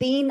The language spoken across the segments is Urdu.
3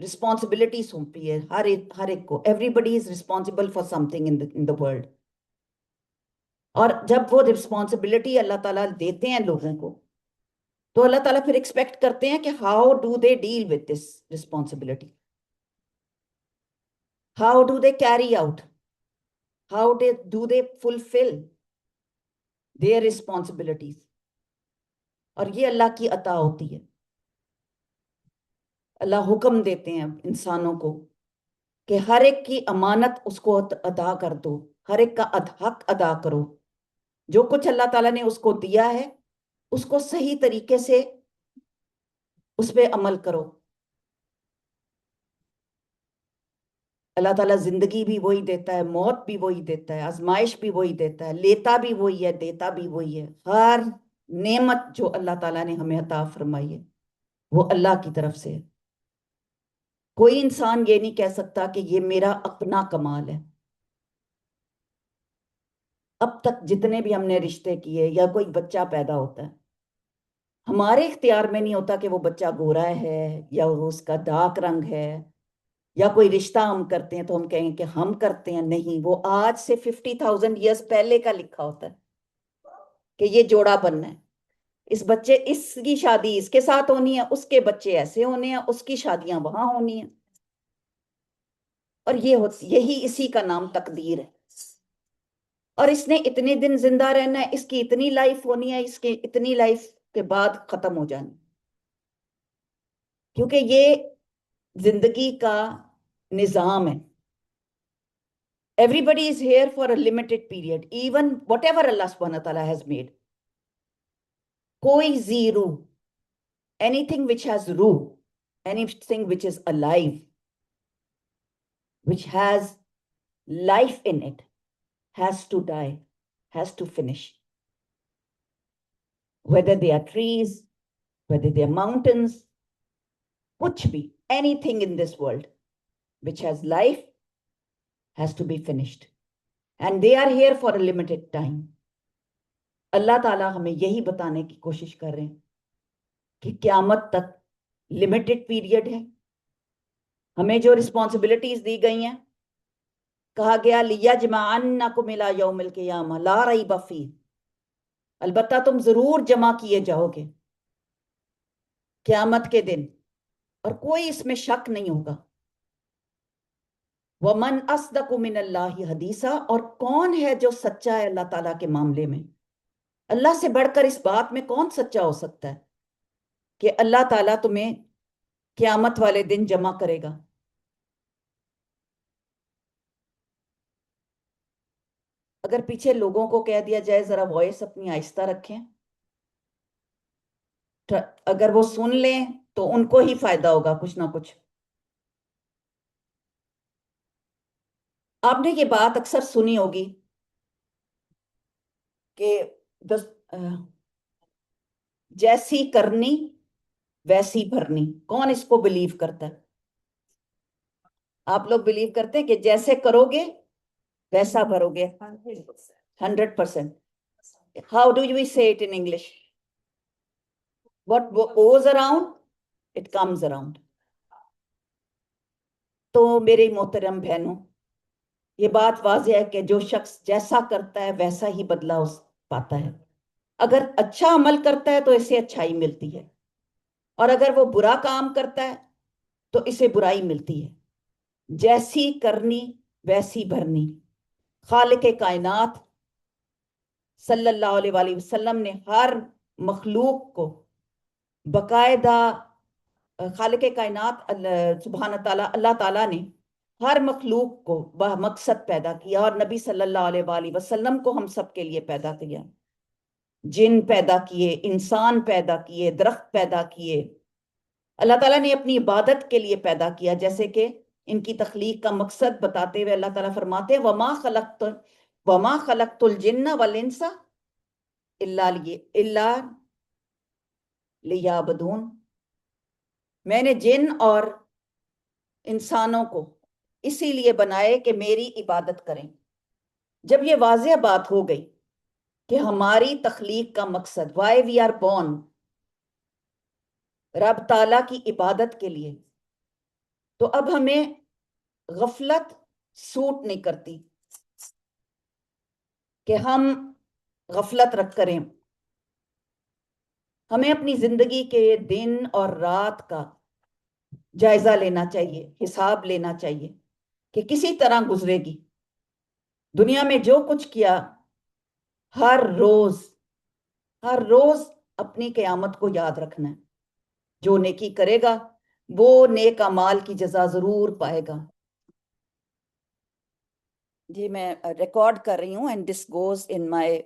رسپانسبلٹی سونپی ہے ہر ایک کو. Everybody is responsible for something in the world. اور جب وہ رسپانسبلٹی اللہ تعالیٰ دیتے ہیں لوگوں کو تو اللہ تعالیٰ پھر ایکسپیکٹ کرتے ہیں کہ how do they deal with this responsibility, how do they carry out, how do they fulfil their responsibilities. اور یہ اللہ کی عطا ہوتی ہے. اللہ حکم دیتے ہیں انسانوں کو کہ ہر ایک کی امانت اس کو ادا کر دو, ہر ایک کا حق ادا کرو. جو کچھ اللہ تعالیٰ نے اس کو دیا ہے اس کو صحیح طریقے سے اس پہ عمل کرو. اللہ تعالیٰ زندگی بھی وہی دیتا ہے, موت بھی وہی دیتا ہے, آزمائش بھی وہی دیتا ہے, لیتا بھی وہی ہے, دیتا بھی وہی ہے. ہر نعمت جو اللہ تعالیٰ نے ہمیں عطا فرمائی ہے وہ اللہ کی طرف سے ہے. کوئی انسان یہ نہیں کہہ سکتا کہ یہ میرا اپنا کمال ہے. اب تک جتنے بھی ہم نے رشتے کیے یا کوئی بچہ پیدا ہوتا ہے ہمارے اختیار میں نہیں ہوتا کہ وہ بچہ گورا ہے یا وہ اس کا ڈارک رنگ ہے, یا کوئی رشتہ ہم کرتے ہیں تو ہم کہیں کہ ہم کرتے ہیں. نہیں, وہ آج سے 50,000 ایئرس پہلے کا لکھا ہوتا ہے کہ یہ جوڑا بننا ہے. اس کی شادی اس کے ساتھ ہونی ہے, اس کے بچے ایسے ہونے ہیں, اس کی شادیاں وہاں ہونی ہیں. اور یہی اسی کا نام تقدیر ہے. اور اس نے اتنے دن زندہ رہنا ہے, اس کی اتنی لائف ہونی ہے, اس کی اتنی لائف کے بعد ختم ہو جانی. کیونکہ یہ زندگی کا نظام ہے. Everybody is here for a limited period, even whatever Allah subhanahu wa ta'ala has made. کوئی روح, anything which has ruh, anything which is alive, which has life in it, has to die, has to finish. Whether they are trees, whether they are mountains, kuch bhi, anything in this world which has life has to be finished. And they are here for a limited time. اللہ تعالیٰ ہمیں یہی بتانے کی کوشش کر رہے ہیں کہ قیامت تک لمیٹڈ پیریڈ ہے. ہمیں جو رسپانسبلٹیز دی گئی ہیں, کہا گیا لِيَجْمَعَنَّكُمْ إِلَىٰ يَوْمِ الْقِيَامَةِ لَا رَيْبَ فِيهِ, البتہ تم ضرور جمع کیے جاؤ گے قیامت کے دن, اور کوئی اس میں شک نہیں ہوگا. وَمَنْ أَصْدَقُ مِنَ اللَّهِ حَدِيثًا, اور کون ہے جو سچا ہے اللہ تعالیٰ کے معاملے میں. اللہ سے بڑھ کر اس بات میں کون سچا ہو سکتا ہے کہ اللہ تعالیٰ تمہیں قیامت والے دن جمع کرے گا. اگر پیچھے لوگوں کو کہہ دیا جائے ذرا وائس اپنی آہستہ رکھیں, اگر وہ سن لیں تو ان کو ہی فائدہ ہوگا کچھ نہ کچھ. آپ نے یہ بات اکثر سنی ہوگی کہ جیسی کرنی ویسی بھرنی. کون اس کو بلیو کرتا ہے؟ آپ لوگ بلیو کرتے ہیں کہ جیسے کرو گے ویسا بھرو گے؟ 100%. How do we say it in English? What goes around, it comes around. تو میرے محترم بہنوں, یہ بات واضح ہے کہ جو شخص جیسا کرتا ہے ویسا ہی بدلہ پاتا ہے. اگر اچھا عمل کرتا ہے تو اسے اچھائی ملتی ہے, اور اگر وہ برا کام کرتا ہے تو اسے برائی ملتی ہے. جیسی کرنی ویسی بھرنی. خالق کائنات صلی اللہ علیہ وآلہ وسلم نے ہر مخلوق کو باقاعدہ, خالق کائنات سبحانہ تعالیٰ اللہ تعالیٰ نے ہر مخلوق کو مقصد پیدا کیا, اور نبی صلی اللہ علیہ وآلہ وسلم کو ہم سب کے لیے پیدا کیا. جن پیدا کیے, انسان پیدا کیے, درخت پیدا کیے. اللہ تعالیٰ نے اپنی عبادت کے لیے پیدا کیا, جیسے کہ ان کی تخلیق کا مقصد بتاتے ہوئے اللہ تعالیٰ فرماتے ہیں وَمَا خَلَقْتُ الْجِنَّ وَالْإِنسَ إِلَّا لِيَعْبُدُونِ, میں نے جن اور انسانوں کو اسی لیے بنائے کہ میری عبادت کریں. جب یہ واضح بات ہو گئی کہ ہماری تخلیق کا مقصد, why we are born, رب تعالیٰ کی عبادت کے لیے, تو اب ہمیں غفلت سوٹ نہیں کرتی کہ ہم غفلت رکھ کریں. ہمیں اپنی زندگی کے دن اور رات کا جائزہ لینا چاہیے، حساب لینا چاہیے کہ کسی طرح گزرے گی. دنیا میں جو کچھ کیا، ہر روز اپنی قیامت کو یاد رکھنا ہے. جو نیکی کرے گا وہ نیک اعمال کی جزا ضرور پائے گا. جی میں ریکارڈ کر رہی ہوں and this goes in my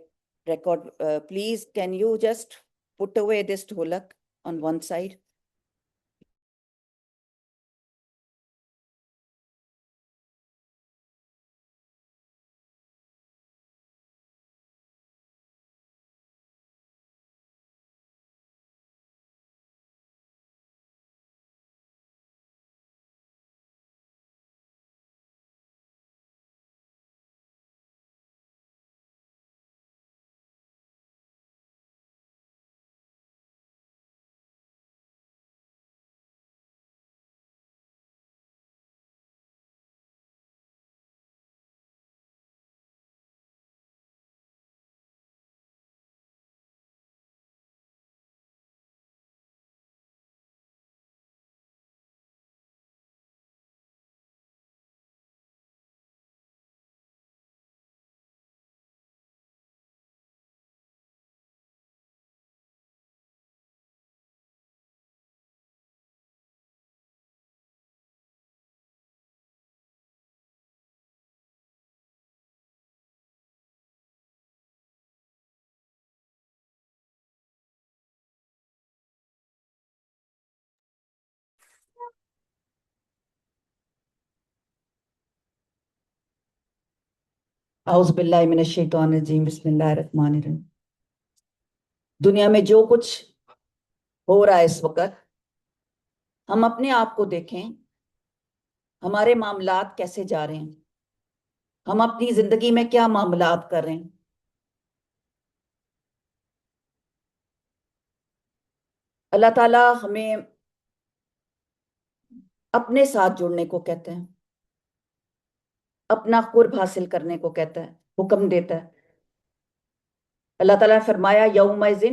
record. Please can you just put away this dholak on one side. اعوذ باللہ من الشیطان الرجیم، بسم اللہ الرحمن الرحیم. دنیا میں جو کچھ ہو رہا ہے اس وقت، ہم اپنے آپ کو دیکھیں، ہمارے معاملات کیسے جا رہے ہیں، ہم اپنی زندگی میں کیا معاملات کر رہے ہیں. اللہ تعالیٰ ہمیں اپنے ساتھ جڑنے کو کہتے ہیں، اپنا قرب حاصل کرنے کو کہتا ہے، حکم دیتا ہے. اللہ تعالیٰ نے فرمایا یومئذ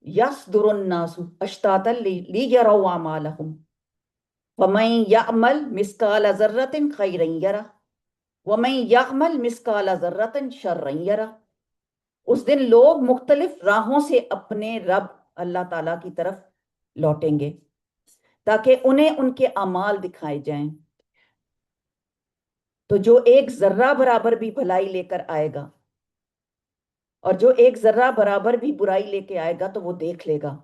یصدر الناس اشتاتا لیروا اعمالہم ومن یعمل مثقال ذرۃ خیرا یرہ ومن یعمل مثقال ذرۃ شرا یرہ. اس دن لوگ مختلف راہوں سے اپنے رب اللہ تعالیٰ کی طرف لوٹیں گے تاکہ انہیں ان کے اعمال دکھائے جائیں. تو جو ایک ذرہ برابر بھی بھلائی لے کر آئے گا اور جو ایک ذرہ برابر بھی برائی لے کے آئے گا تو وہ دیکھ لے گا.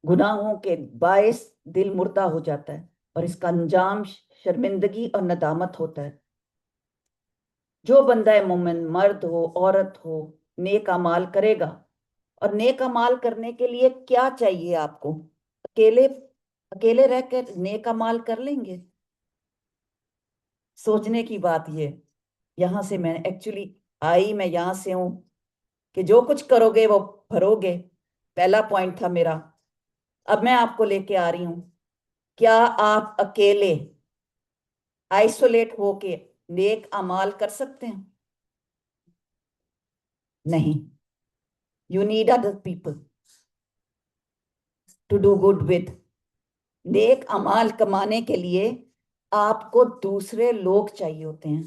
گناہوں کے باعث دل مردہ ہو جاتا ہے اور اس کا انجام شرمندگی اور ندامت ہوتا ہے. جو بندہ مومن مرد ہو عورت ہو نیک اعمال کرے گا. اور نیک اعمال کرنے کے لیے کیا چاہیے آپ کو؟ اکیلے رہ کر نیک اعمال کر لیں گے؟ سوچنے کی بات یہ، یہاں سے میں ایکچولی آئی، میں یہاں سے ہوں کہ جو کچھ کرو گے وہ بھرو گے. پہلا پوائنٹ تھا میرا. اب میں آپ کو لے کے آ رہی ہوں، کیا آپ اکیلے آئسولیٹ ہو کے نیک اعمال کر سکتے ہیں؟ نہیں. You need other people to do good with. نیک اعمال کمانے کے لیے آپ کو دوسرے لوگ چاہیے ہوتے ہیں.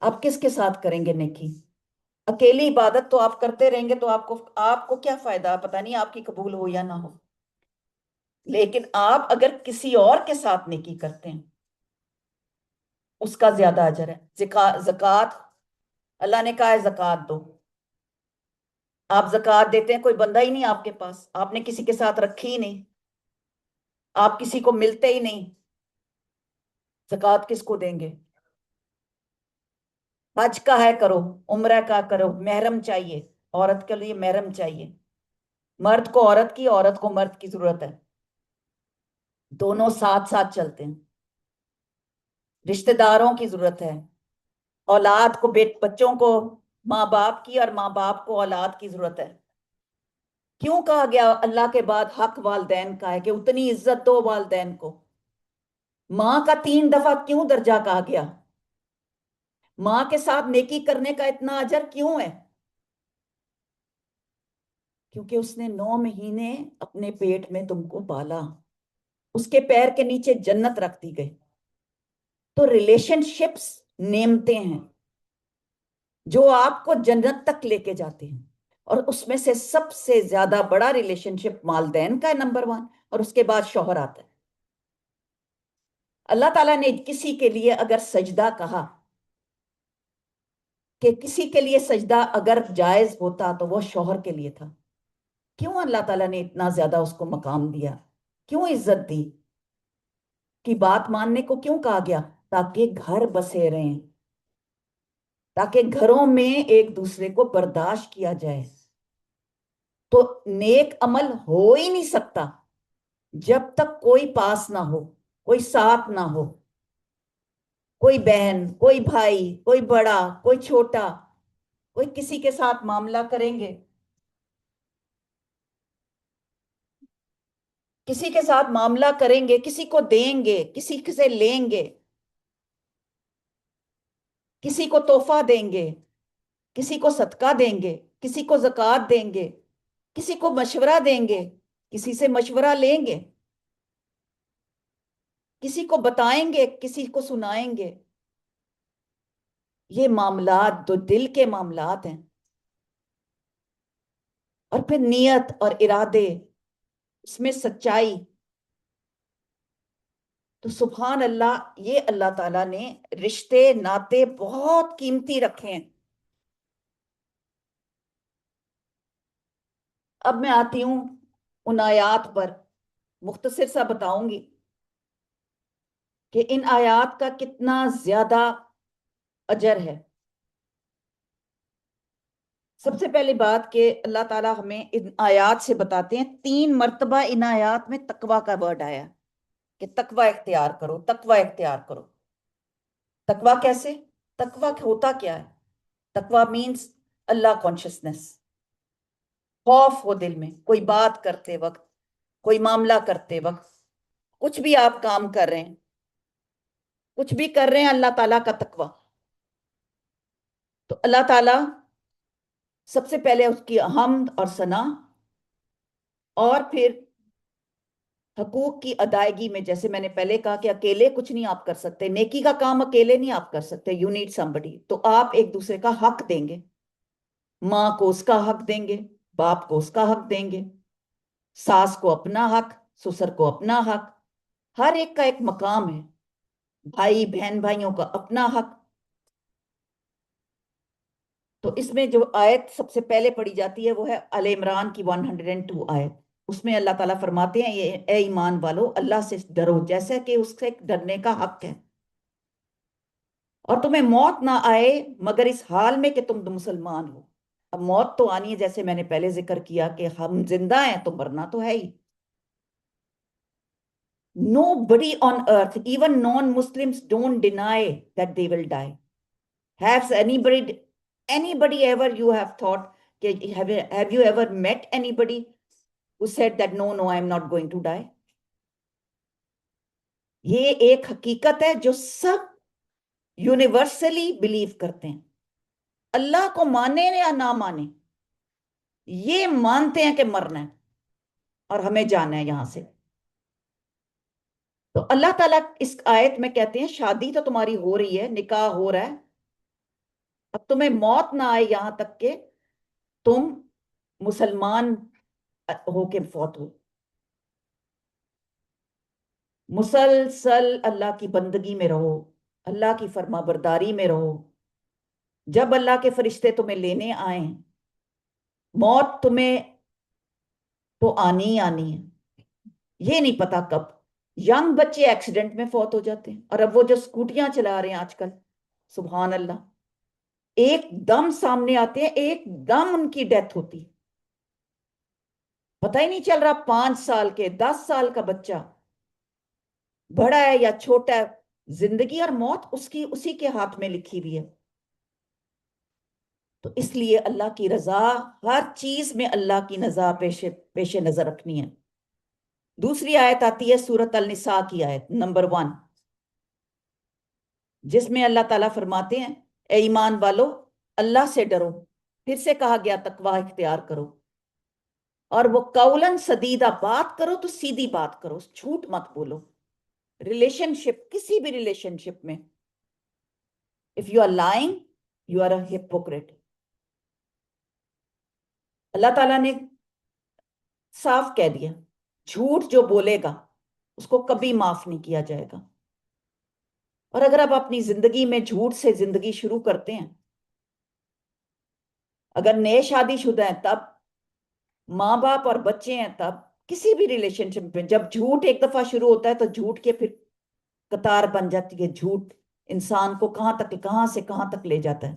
آپ کس کے ساتھ کریں گے نیکی؟ اکیلی عبادت تو آپ کرتے رہیں گے تو آپ کو کیا فائدہ، پتہ نہیں آپ کی قبول ہو یا نہ ہو. لیکن آپ اگر کسی اور کے ساتھ نیکی کرتے ہیں اس کا زیادہ اجر ہے. زکوٰۃ، اللہ نے کہا ہے زکوٰۃ دو. آپ زکوٰۃ دیتے ہیں، کوئی بندہ ہی نہیں آپ کے پاس، آپ نے کسی کے ساتھ رکھی ہی نہیں، آپ کسی کو ملتے ہی نہیں، زکوٰۃ کس کو دیں گے؟ حج کا ہے کرو، عمرہ کا کرو، محرم چاہیے. عورت کے لیے محرم چاہیے. مرد کو عورت کی، عورت کو مرد کی ضرورت ہے. دونوں ساتھ ساتھ چلتے ہیں. رشتہ داروں کی ضرورت ہے. اولاد کو، بچوں کو ماں باپ کی اور ماں باپ کو اولاد کی ضرورت ہے. کیوں کہا گیا اللہ کے بعد حق والدین کا ہے کہ اتنی عزت دو والدین کو؟ ماں کا 3 دفعہ کیوں درجہ کہا گیا؟ ماں کے ساتھ نیکی کرنے کا اتنا اجر کیوں ہے؟ کیونکہ اس نے 9 مہینے اپنے پیٹ میں تم کو پالا، اس کے پیر کے نیچے جنت رکھ دی گئی۔ تو ریلیشن شپس نعمتیں ہیں جو آپ کو جنت تک لے کے جاتے ہیں، اور اس میں سے سب سے زیادہ بڑا ریلیشن شپ والدین کا ہے، نمبر 1، اور اس کے بعد شوہر آتا ہے۔ اللہ تعالیٰ نے کسی کے لیے اگر سجدہ کہا، کہ کسی کے لیے سجدہ اگر جائز ہوتا تو وہ شوہر کے لیے تھا، کیوں اللہ تعالیٰ نے اتنا زیادہ اس کو مقام دیا، کیوں عزت دی، کی بات ماننے کو کیوں کہا گیا؟ تاکہ گھر بسے رہیں، تاکہ گھروں میں ایک دوسرے کو برداشت کیا جائے۔ تو نیک عمل ہو ہی نہیں سکتا جب تک کوئی پاس نہ ہو، کوئی ساتھ نہ ہو، کوئی بہن، کوئی بھائی، کوئی بڑا، کوئی چھوٹا، کوئی کسی کے ساتھ معاملہ کریں گے، کسی کے ساتھ معاملہ کریں گے، کسی کو دیں گے، کسی سے لیں گے، کسی کو تحفہ دیں گے، کسی کو صدقہ دیں گے، کسی کو زکوٰۃ دیں گے، کسی کو مشورہ دیں گے، کسی سے مشورہ لیں گے، کسی کو بتائیں گے، کسی کو سنائیں گے۔ یہ معاملات جو دل کے معاملات ہیں، اور پھر نیت اور ارادے، اس میں سچائی، تو سبحان اللہ، یہ اللہ تعالیٰ نے رشتے ناتے بہت قیمتی رکھے ہیں۔ اب میں آتی ہوں ان آیات پر، مختصر سا بتاؤں گی کہ ان آیات کا کتنا زیادہ اجر ہے۔ سب سے پہلی بات کہ اللہ تعالیٰ ہمیں ان آیات سے بتاتے ہیں، 3 مرتبہ ان آیات میں تقوی کا ورڈ آیا کہ تقوی اختیار کرو، تقوی اختیار کرو۔ تقوی کیسے؟ تقوی ہوتا کیا ہے؟ تقوی مینس اللہ کانشسنس، خوف ہو دل میں، کوئی بات کرتے وقت، کوئی معاملہ کرتے وقت، کچھ بھی آپ کام کر رہے ہیں، کچھ بھی کر رہے ہیں، اللہ تعالیٰ کا تقوی۔ تو اللہ تعالیٰ سب سے پہلے اس کی حمد اور ثنا، اور پھر حقوق کی ادائیگی میں، جیسے میں نے پہلے کہا کہ اکیلے کچھ نہیں آپ کر سکتے، نیکی کا کام اکیلے نہیں آپ کر سکتے، یو نیڈ somebody، تو آپ ایک دوسرے کا حق دیں گے، ماں کو اس کا حق دیں گے، باپ کو اس کا حق دیں گے، ساس کو اپنا حق، سسر کو اپنا حق، ہر ایک کا ایک مقام ہے، بھائی بہن بھائیوں کا اپنا حق۔ تو اس میں جو آیت سب سے پہلے پڑھی جاتی ہے وہ ہے آل عمران کی 102 آیت۔ اس میں اللہ تعالیٰ فرماتے ہیں، یہ اے ایمان والو، اللہ سے ڈرو جیسا کہ اس سے ڈرنے کا حق ہے، اور تمہیں موت نہ آئے مگر اس حال میں کہ تم مسلمان ہو۔ اب موت تو آنی ہے، جیسے میں نے پہلے ذکر کیا کہ ہم زندہ ہیں تو مرنا تو ہے ہی۔ Nobody on earth, even non-Muslims, don't deny that they will die. Has anybody ever you have thought, have you ever met anybody who said that no, I'm not going to die? یہ ایک حقیقت ہے جو سب یونیورسلی بلیو کرتے ہیں، اللہ کو مانے یا نہ مانے، یہ مانتے ہیں کہ مرنا ہے اور ہمیں جانا ہے یہاں سے۔ تو اللہ تعالیٰ اس آیت میں کہتے ہیں شادی تو تمہاری ہو رہی ہے، نکاح ہو رہا ہے، اب تمہیں موت نہ آئے یہاں تک کہ تم مسلمان ہو کے فوت ہو، مسلسل اللہ کی بندگی میں رہو، اللہ کی فرما برداری میں رہو۔ جب اللہ کے فرشتے تمہیں لینے آئیں، موت تمہیں تو آنی ہی آنی ہے، یہ نہیں پتا کب۔ ینگ بچے ایکسیڈنٹ میں فوت ہو جاتے ہیں، اور اب وہ جو سکوٹیاں چلا رہے ہیں آج کل، سبحان اللہ، ایک دم سامنے آتے ہیں، ایک دم ان کی ڈیتھ ہوتی، پتہ ہی نہیں چل رہا، 5 سال کے 10 سال کا بچہ، بڑا ہے یا چھوٹا ہے، زندگی اور موت اس کی اسی کے ہاتھ میں لکھی ہوئی ہے۔ تو اس لیے اللہ کی رضا، ہر چیز میں اللہ کی رضا پیش نظر رکھنی ہے۔ دوسری آیت آتی ہے سورت النساء کی آیت نمبر 1، جس میں اللہ تعالیٰ فرماتے ہیں اے ایمان والو اللہ سے ڈرو، پھر سے کہا گیا تقوی اختیار کرو، اور وہ قولاً سدیدہ، بات کرو تو سیدھی بات کرو، جھوٹ مت بولو۔ ریلیشن شپ، کسی بھی ریلیشن شپ میں if you are lying you are a hypocrite۔ اللہ تعالیٰ نے صاف کہہ دیا جھوٹ جو بولے گا اس کو کبھی معاف نہیں کیا جائے گا۔ اور اگر آپ اپنی زندگی میں جھوٹ سے زندگی شروع کرتے ہیں، اگر نئے شادی شدہ ہیں تب، ماں باپ اور بچے ہیں تب، کسی بھی ریلیشن شپ میں جب جھوٹ ایک دفعہ شروع ہوتا ہے تو جھوٹ کے پھر قطار بن جاتی ہے۔ جھوٹ انسان کو کہاں سے کہاں تک لے جاتا ہے،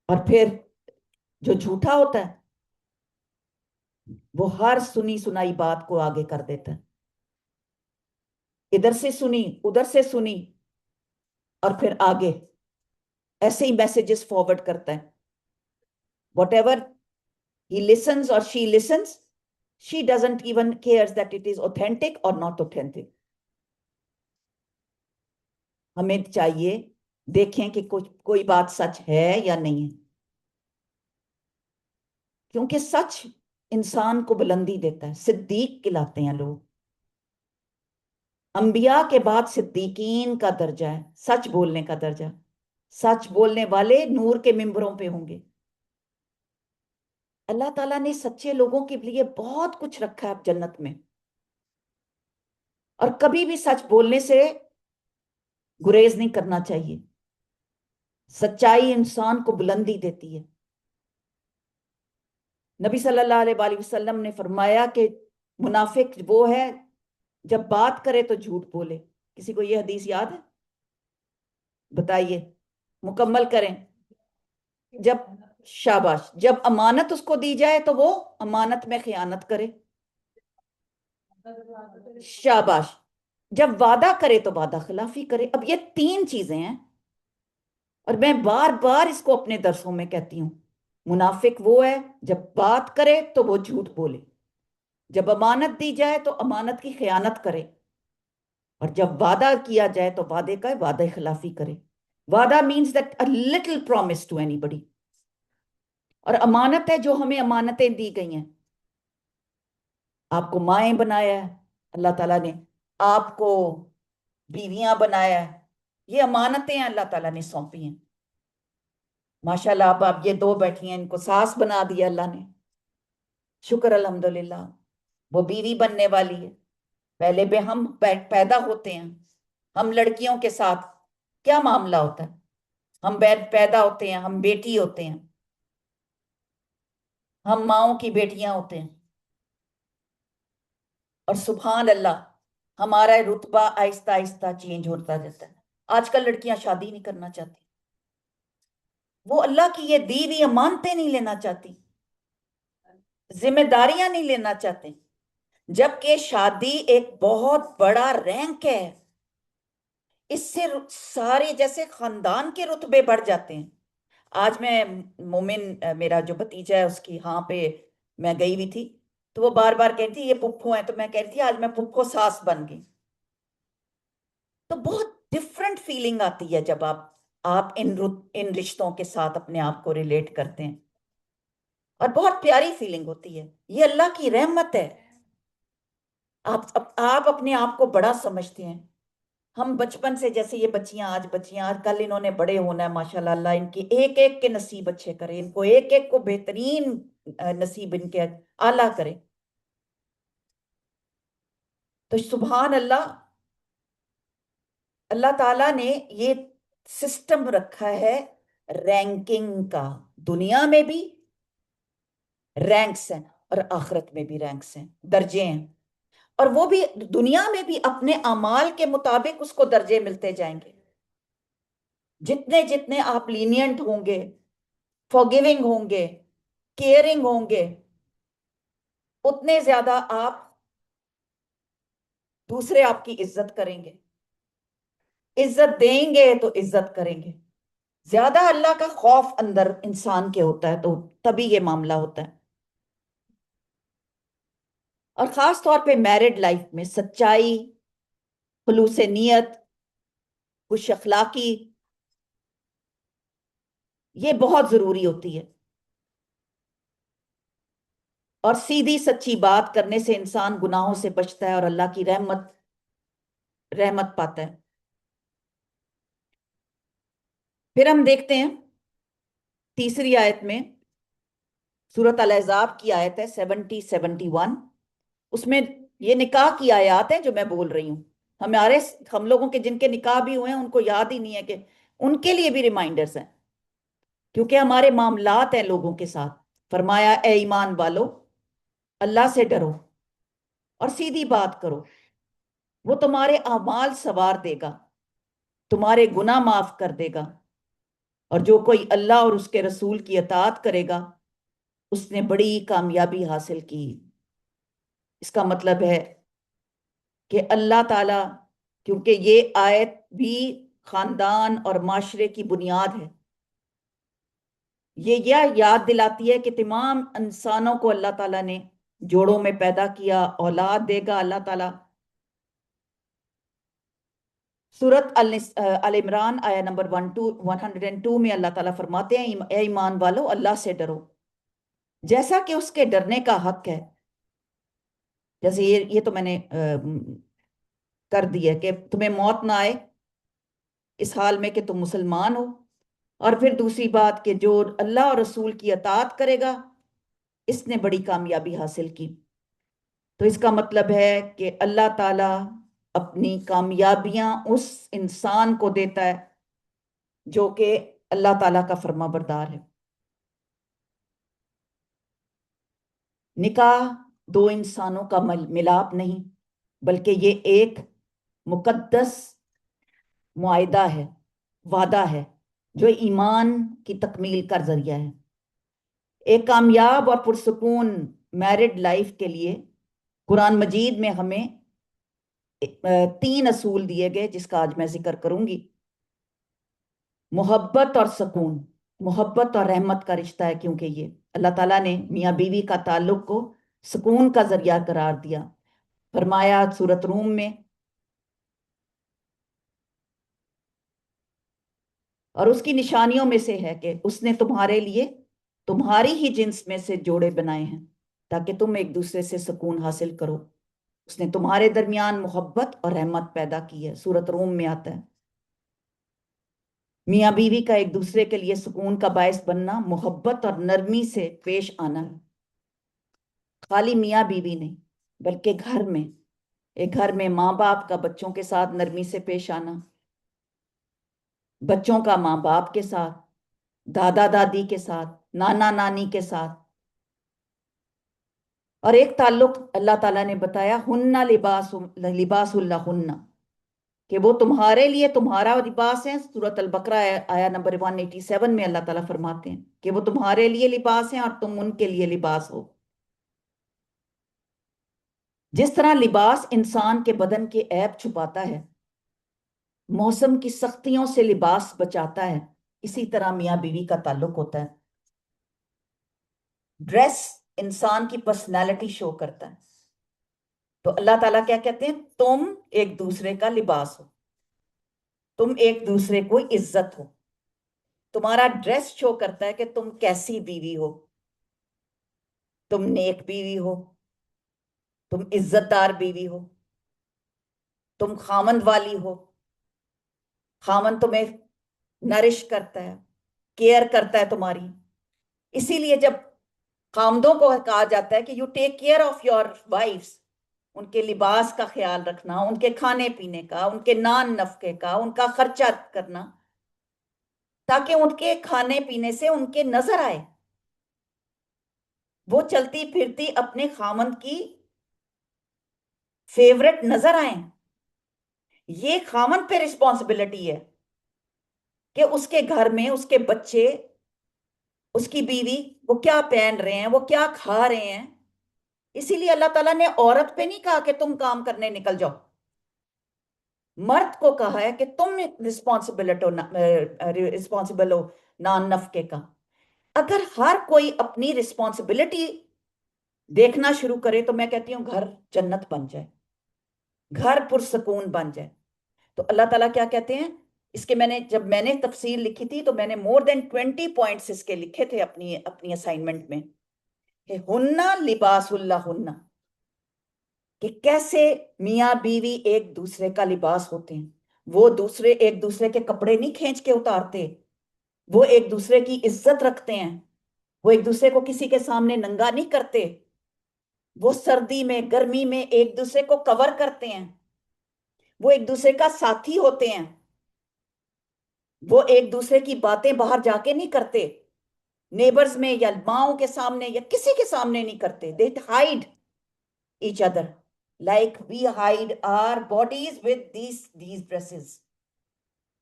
اور پھر جو جھوٹا ہوتا ہے وہ ہر سنی سنائی بات کو آگے کر دیتا ہے، ادھر سے سنی ادھر سے سنی، اور پھر آگے ایسے ہی میسیجز فارورڈ کرتا ہے۔ What ever he listens or she listens, she doesn't even cares that it is authentic or not authentic۔ ہمیں چاہیے دیکھیں کہ کوئی بات سچ ہے یا نہیں ہے، کیونکہ سچ انسان کو بلندی دیتا ہے، صدیق کہلاتے ہیں لوگ۔ انبیاء کے بعد صدیقین کا درجہ ہے، سچ بولنے کا درجہ۔ سچ بولنے والے نور کے ممبروں پہ ہوں گے۔ اللہ تعالیٰ نے سچے لوگوں کے لیے بہت کچھ رکھا ہے جنت میں، اور کبھی بھی سچ بولنے سے گریز نہیں کرنا چاہیے۔ سچائی انسان کو بلندی دیتی ہے۔ نبی صلی اللہ علیہ وآلہ وسلم نے فرمایا کہ منافق وہ ہے جب بات کرے تو جھوٹ بولے۔ کسی کو یہ حدیث یاد ہے؟ بتائیے، مکمل کریں۔ جب شاباش، جب امانت اس کو دی جائے تو وہ امانت میں خیانت کرے۔ شاباش، جب وعدہ کرے تو وعدہ خلافی کرے۔ اب یہ 3 چیزیں ہیں، اور میں بار بار اس کو اپنے درسوں میں کہتی ہوں۔ منافق وہ ہے جب بات کرے تو وہ جھوٹ بولے، جب امانت دی جائے تو امانت کی خیانت کرے، اور جب وعدہ کیا جائے تو وعدے کا وعدہ خلافی کرے۔ وعدہ means that a little promise to anybody، اور امانت ہے جو ہمیں امانتیں دی گئی ہیں۔ آپ کو مائیں بنایا ہے اللہ تعالیٰ نے، آپ کو بیویاں بنایا ہے، یہ امانتیں ہیں اللہ تعالیٰ نے سونپی ہیں۔ ماشاءاللہ آپ یہ 2 بیٹھی ہیں، ان کو ساس بنا دیا اللہ نے، شکر الحمدللہ۔ وہ بیوی بننے والی ہے۔ پہلے بھی ہم پیدا ہوتے ہیں، ہم لڑکیوں کے ساتھ کیا معاملہ ہوتا ہے؟ ہم پیدا ہوتے ہیں، ہم بیٹی ہوتے ہیں، ہم ماؤں کی بیٹیاں ہوتے ہیں، اور سبحان اللہ ہمارا رتبہ آہستہ آہستہ چینج ہوتا جاتا ہے۔ آج کل لڑکیاں شادی نہیں کرنا چاہتی، وہ اللہ کی یہ دی ہوئی امانتیں نہیں لینا چاہتی، ذمہ داریاں نہیں لینا چاہتے، جبکہ شادی ایک بہت بڑا رینک ہے۔ اس سے سارے جیسے خاندان کے رتبے بڑھ جاتے ہیں۔ آج میں مومن میرا جو بھتیجا ہے اس کی ہاں پہ میں گئی ہوئی تھی، تو وہ بار بار کہتی یہ پپھو ہیں، تو میں کہتی آج میں پپھو ساس بن گئی۔ تو بہت ڈفرنٹ فیلنگ آتی ہے جب آپ ان رشتوں کے ساتھ اپنے آپ کو ریلیٹ کرتے ہیں، اور بہت پیاری فیلنگ ہوتی ہے۔ یہ اللہ کی رحمت ہے۔ آپ اپنے آپ کو بڑا سمجھتے ہیں۔ ہم بچپن سے جیسے یہ بچیاں آج کل انہوں نے بڑے ہونا ہے، ماشاءاللہ اللہ ان کی ایک ایک کے نصیب اچھے کرے، ان کو ایک ایک کو بہترین نصیب ان کے اعلیٰ کرے۔ تو سبحان اللہ، اللہ تعالیٰ نے یہ سسٹم رکھا ہے رینکنگ کا۔ دنیا میں بھی رینکس ہیں اور آخرت میں بھی رینکس ہیں، درجے ہیں، اور وہ بھی دنیا میں بھی اپنے اعمال کے مطابق اس کو درجے ملتے جائیں گے۔ جتنے جتنے آپ لینینٹ ہوں گے، فورگیونگ ہوں گے، کیئرنگ ہوں گے، اتنے زیادہ آپ دوسرے آپ کی عزت کریں گے۔ عزت دیں گے تو عزت کریں گے، زیادہ اللہ کا خوف اندر انسان کے ہوتا ہے تو تبھی یہ معاملہ ہوتا ہے. اور خاص طور پہ میرڈ لائف میں سچائی، خلوص نیت، خوش اخلاقی، یہ بہت ضروری ہوتی ہے. اور سیدھی سچی بات کرنے سے انسان گناہوں سے بچتا ہے اور اللہ کی رحمت پاتا ہے. پھر ہم دیکھتے ہیں تیسری آیت میں، سورۃ الاحزاب کی آیت ہے 71. اس میں یہ نکاح کی آیات ہیں جو میں بول رہی ہوں. ہم لوگوں کے جن کے نکاح بھی ہوئے ہیں ان کو یاد ہی نہیں ہے کہ ان کے لیے بھی ریمائنڈرز ہیں، کیونکہ ہمارے معاملات ہیں لوگوں کے ساتھ. فرمایا اے ایمان والو، اللہ سے ڈرو اور سیدھی بات کرو، وہ تمہارے اعمال سنوار دے گا، تمہارے گناہ معاف کر دے گا، اور جو کوئی اللہ اور اس کے رسول کی اطاعت کرے گا اس نے بڑی کامیابی حاصل کی. اس کا مطلب ہے کہ اللہ تعالی، کیونکہ یہ آیت بھی خاندان اور معاشرے کی بنیاد ہے، یہ یاد دلاتی ہے کہ تمام انسانوں کو اللہ تعالیٰ نے جوڑوں میں پیدا کیا، اولاد دے گا اللہ تعالیٰ. سورت ال عمران آیا نمبر 102 میں اللہ تعالیٰ فرماتے ہیں اے ایمان والو، اللہ سے ڈرو جیسا کہ اس کے ڈرنے کا حق ہے. جیسے یہ تو میں نے کر دیا کہ تمہیں موت نہ آئے اس حال میں کہ تم مسلمان ہو. اور پھر دوسری بات کہ جو اللہ اور رسول کی اطاعت کرے گا اس نے بڑی کامیابی حاصل کی. تو اس کا مطلب ہے کہ اللہ تعالیٰ اپنی کامیابیاں اس انسان کو دیتا ہے جو کہ اللہ تعالیٰ کا فرما بردار ہے. نکاح دو انسانوں کا ملاپ نہیں، بلکہ یہ ایک مقدس معاہدہ ہے، وعدہ ہے جو ایمان کی تکمیل کا ذریعہ ہے. ایک کامیاب اور پرسکون میرڈ لائف کے لیے قرآن مجید میں ہمیں 3 اصول دیے گئے جس کا آج میں ذکر کروں گی. محبت اور سکون، محبت اور رحمت کا رشتہ ہے، کیونکہ یہ اللہ تعالیٰ نے میاں بیوی کا تعلق کو سکون کا ذریعہ قرار دیا. فرمایا سورۃ روم میں، اور اس کی نشانیوں میں سے ہے کہ اس نے تمہارے لیے تمہاری ہی جنس میں سے جوڑے بنائے ہیں تاکہ تم ایک دوسرے سے سکون حاصل کرو. اس نے تمہارے درمیان محبت اور رحمت پیدا کی ہے. سورۃ روم میں آتا ہے میاں بیوی کا ایک دوسرے کے لیے سکون کا باعث بننا محبت اور نرمی سے پیش آنا ہے. خالی میاں بیوی نہیں بلکہ گھر میں ماں باپ کا بچوں کے ساتھ نرمی سے پیش آنا، بچوں کا ماں باپ کے ساتھ، دادا دادی کے ساتھ، نانا نانی کے ساتھ. اور ایک تعلق اللہ تعالیٰ نے بتایا ہن لباس اللہ ہن، کہ وہ تمہارے لیے تمہارا لباس ہے. سورۃ البقرہ آیا نمبر 187 میں اللہ تعالیٰ فرماتے ہیں کہ وہ تمہارے لیے لباس ہیں اور تم ان کے لیے لباس ہو. جس طرح لباس انسان کے بدن کے عیب چھپاتا ہے، موسم کی سختیوں سے لباس بچاتا ہے، اسی طرح میاں بیوی کا تعلق ہوتا ہے. ڈریس انسان کی پرسنالٹی شو کرتا ہے. تو اللہ تعالیٰ کیا کہتے ہیں؟ تم ایک دوسرے کا لباس ہو، تم ایک دوسرے کو عزت ہو. تمہارا ڈریس شو کرتا ہے کہ تم کیسی بیوی ہو، تم نیک بیوی ہو، تم عزت دار بیوی ہو، تم خامند والی ہو، خامند تمہیں نرش کرتا ہے، کیئر کرتا ہے تمہاری. اسی لیے جب خامدوں کو کہا جاتا ہے کہ you take care of your wives, ان کے لباس کا خیال رکھنا، ان کے کھانے پینے کا، ان کے نان نفقے کا، ان کا خرچہ کرنا، تاکہ ان کے کھانے پینے سے ان کے نظر آئے، وہ چلتی پھرتی اپنے خامند کی فیورٹ نظر آئیں. یہ خامند پہ رسپانسبلٹی ہے کہ اس کے گھر میں اس کے بچے، اس کی بیوی، وہ کیا پہن رہے ہیں، وہ کیا کھا رہے ہیں. اسی لیے اللہ تعالیٰ نے عورت پہ نہیں کہا کہ تم کام کرنے نکل جاؤ. مرد کو کہا ہے کہ تم رسپانسبل ہو نان نفقے کا. اگر ہر کوئی اپنی رسپانسبلٹی دیکھنا شروع کرے تو میں کہتی ہوں گھر جنت بن جائے, گھر پرسکون بن جائے. تو اللہ تعالیٰ کیا کہتے ہیں اس کے, جب میں نے تفسیر لکھی تھی تو میں نے more than 20 پوائنٹس اس کے لکھے تھے اپنی اسائنمنٹ میں, کہ ہننا لباس اللہ ہننا, کہ کیسے میاں بیوی ایک دوسرے کا لباس ہوتے ہیں. وہ ایک دوسرے کے کپڑے نہیں کھینچ کے اتارتے, وہ ایک دوسرے کی عزت رکھتے ہیں, وہ ایک دوسرے کو کسی کے سامنے ننگا نہیں کرتے, وہ سردی میں گرمی میں ایک دوسرے کو کور کرتے ہیں, وہ ایک دوسرے کا ساتھی ہوتے ہیں, وہ ایک دوسرے کی باتیں باہر جا کے نہیں کرتے, نیبرز میں یا ماؤں کے سامنے یا کسی کے سامنے نہیں کرتے. they hide each other like we hide our bodies with these dresses.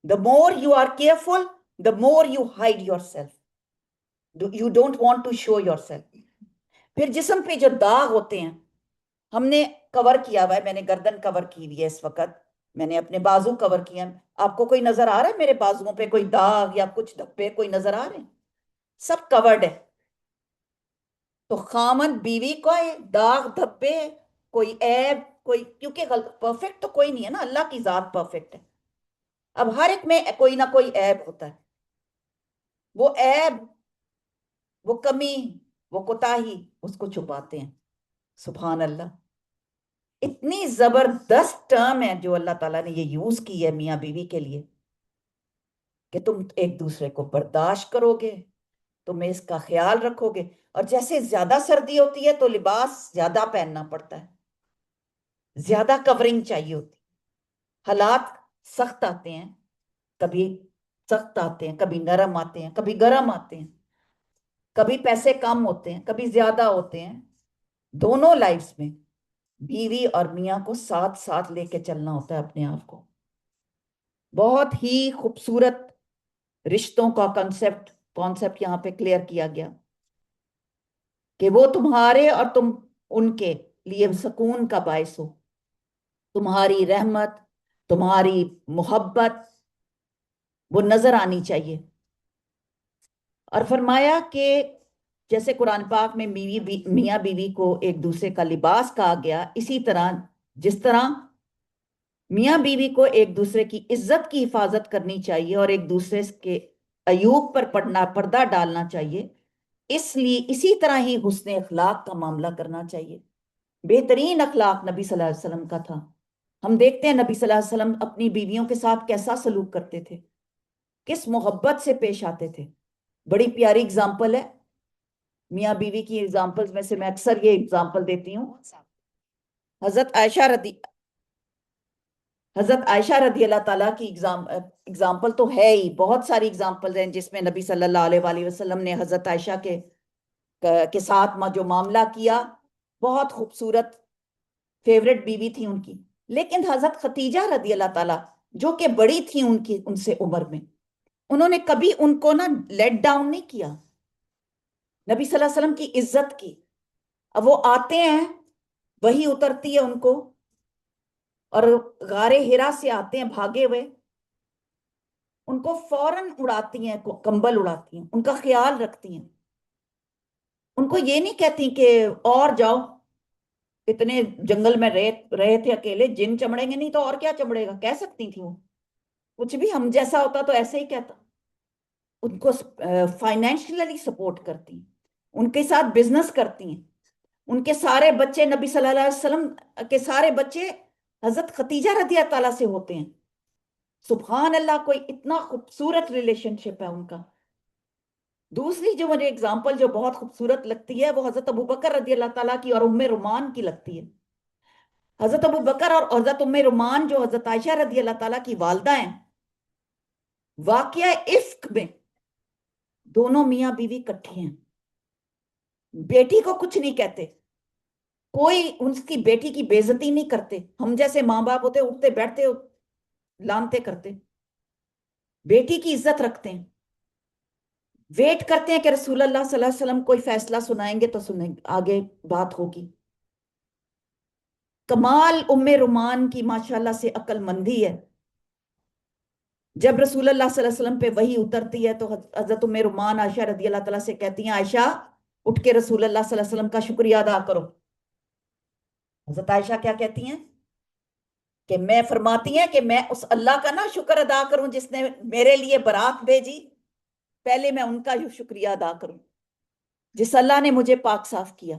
The more you are careful, the more you hide yourself. You don't want to show yourself. پھر جسم پہ جو داغ ہوتے ہیں, ہم نے کور کیا ہوا ہے, میں نے گردن کور کی ہوئی ہے اس وقت, میں نے اپنے بازو کور کیا. آپ کو کوئی نظر آ رہا ہے میرے بازوؤں پہ کوئی داغ یا کچھ دھبے کوئی نظر آ رہے ہیں؟ سب کورڈ ہے. تو خامن بیوی کو داغ دھبے کوئی عیب کوئی, کیونکہ پرفیکٹ تو کوئی نہیں ہے نا, اللہ کی ذات پرفیکٹ ہے. اب ہر ایک میں کوئی نہ کوئی عیب ہوتا ہے. وہ عیب, وہ کمی, وہ کوتاہی, اس کو چھپاتے ہیں. سبحان اللہ, اتنی زبردست ٹرم ہے جو اللہ تعالیٰ نے یہ یوز کی ہے میاں بیوی کے لیے, کہ تم ایک دوسرے کو برداشت کرو گے, تم اس کا خیال رکھو گے. اور جیسے زیادہ سردی ہوتی ہے تو لباس زیادہ پہننا پڑتا ہے, زیادہ کورنگ چاہیے ہوتی. حالات سخت آتے ہیں, کبھی سخت آتے ہیں, کبھی نرم آتے ہیں, کبھی گرم آتے ہیں, کبھی پیسے کم ہوتے ہیں, کبھی زیادہ ہوتے ہیں. دونوں لائفز میں بیوی اور میاں کو ساتھ ساتھ لے کے چلنا ہوتا ہے اپنے آپ کو. بہت ہی خوبصورت رشتوں کا کانسیپٹ یہاں پہ کلیئر کیا گیا, کہ وہ تمہارے اور تم ان کے لیے سکون کا باعث ہو. تمہاری رحمت, تمہاری محبت وہ نظر آنی چاہیے. اور فرمایا کہ جیسے قرآن پاک میں میاں بیوی کو ایک دوسرے کا لباس کہا گیا, اسی طرح جس طرح میاں بیوی کو ایک دوسرے کی عزت کی حفاظت کرنی چاہیے اور ایک دوسرے کے عیوب پر پردہ ڈالنا چاہیے, اسی طرح ہی حسن اخلاق کا معاملہ کرنا چاہیے. بہترین اخلاق نبی صلی اللہ علیہ وسلم کا تھا. ہم دیکھتے ہیں نبی صلی اللہ علیہ وسلم اپنی بیویوں کے ساتھ کیسا سلوک کرتے تھے, کس محبت سے پیش آتے تھے. بڑی پیاری اگزامپل ہے میاں بیوی کی اگزامپلز میں سے میں اکثر یہ اگزامپل دیتی ہوں. حضرت عائشہ رضی اللہ تعالیٰ کی اگزامپل تو ہے ہی, بہت ساری اگزامپل ہیں جس میں نبی صلی اللہ علیہ وآلہ وسلم نے حضرت عائشہ کے ساتھ جو معاملہ کیا, بہت خوبصورت فیورٹ بیوی تھی ان کی. لیکن حضرت خدیجہ رضی اللہ تعالیٰ جو کہ بڑی تھی ان سے عمر میں, انہوں نے کبھی ان کو نا لیٹ ڈاؤن نہیں کیا, نبی صلی اللہ علیہ وسلم کی عزت کی. اب وہ آتے ہیں, وہی اترتی ہے ان کو, اور غار ہرا سے آتے ہیں بھاگے ہوئے, ان کو فوراً اڑاتی ہیں, کمبل اڑاتی ہیں, ان کا خیال رکھتی ہیں. ان کو یہ نہیں کہتی کہ اور جاؤ, اتنے جنگل میں رہے تھے اکیلے, جن چمڑیں گے نہیں تو اور کیا چمڑے گا, کہہ سکتی تھی وہ. کچھ بھی ہم جیسا ہوتا تو ایسے ہی کہتا. ان کو فائنینشلی سپورٹ کرتی ہیں, ان کے ساتھ بزنس کرتی ہیں. ان کے سارے بچے نبی صلی اللہ علیہ وسلم کے سارے بچے حضرت خدیجہ رضی اللہ تعالیٰ سے ہوتے ہیں. سبحان اللہ, کوئی اتنا خوبصورت ریلیشن شپ ہے ان کا. دوسری جو مجھے اگزامپل جو بہت خوبصورت لگتی ہے وہ حضرت ابو بکر رضی اللہ تعالیٰ کی اور ام رومان کی لگتی ہے. حضرت ابو بکر اور حضرت ام رومان جو حضرت عائشہ رضی اللہ تعالیٰ کی والدہ ہیں, واقعہ افک میں دونوں میاں بیوی کٹھی ہیں, بیٹی کو کچھ نہیں کہتے, کوئی ان کی بیٹی کی بے عزتی نہیں کرتے. ہم جیسے ماں باپ ہوتے اٹھتے بیٹھتے لانتے کرتے, بیٹی کی عزت رکھتے ہیں. ویٹ کرتے ہیں کہ رسول اللہ صلی اللہ علیہ وسلم کوئی فیصلہ سنائیں گے تو سنیں, آگے بات ہوگی. کمال ام رومان کی ماشاءاللہ سے عقل مندی ہے, جب رسول اللہ صلی اللہ علیہ وسلم پہ وحی اترتی ہے تو حضرت ام رومان عائشہ رضی اللہ تعالیٰ سے کہتی ہیں عائشہ اٹھ کے رسول اللہ صلی اللہ علیہ وسلم کا شکریہ ادا کرو. حضرت عائشہ کیا کہتی ہیں کہ میں فرماتی ہیں کہ میں اس اللہ کا نا شکر ادا کروں جس نے میرے لیے برات بھیجی, پہلے میں ان کا شکریہ ادا کروں جس اللہ نے مجھے پاک صاف کیا.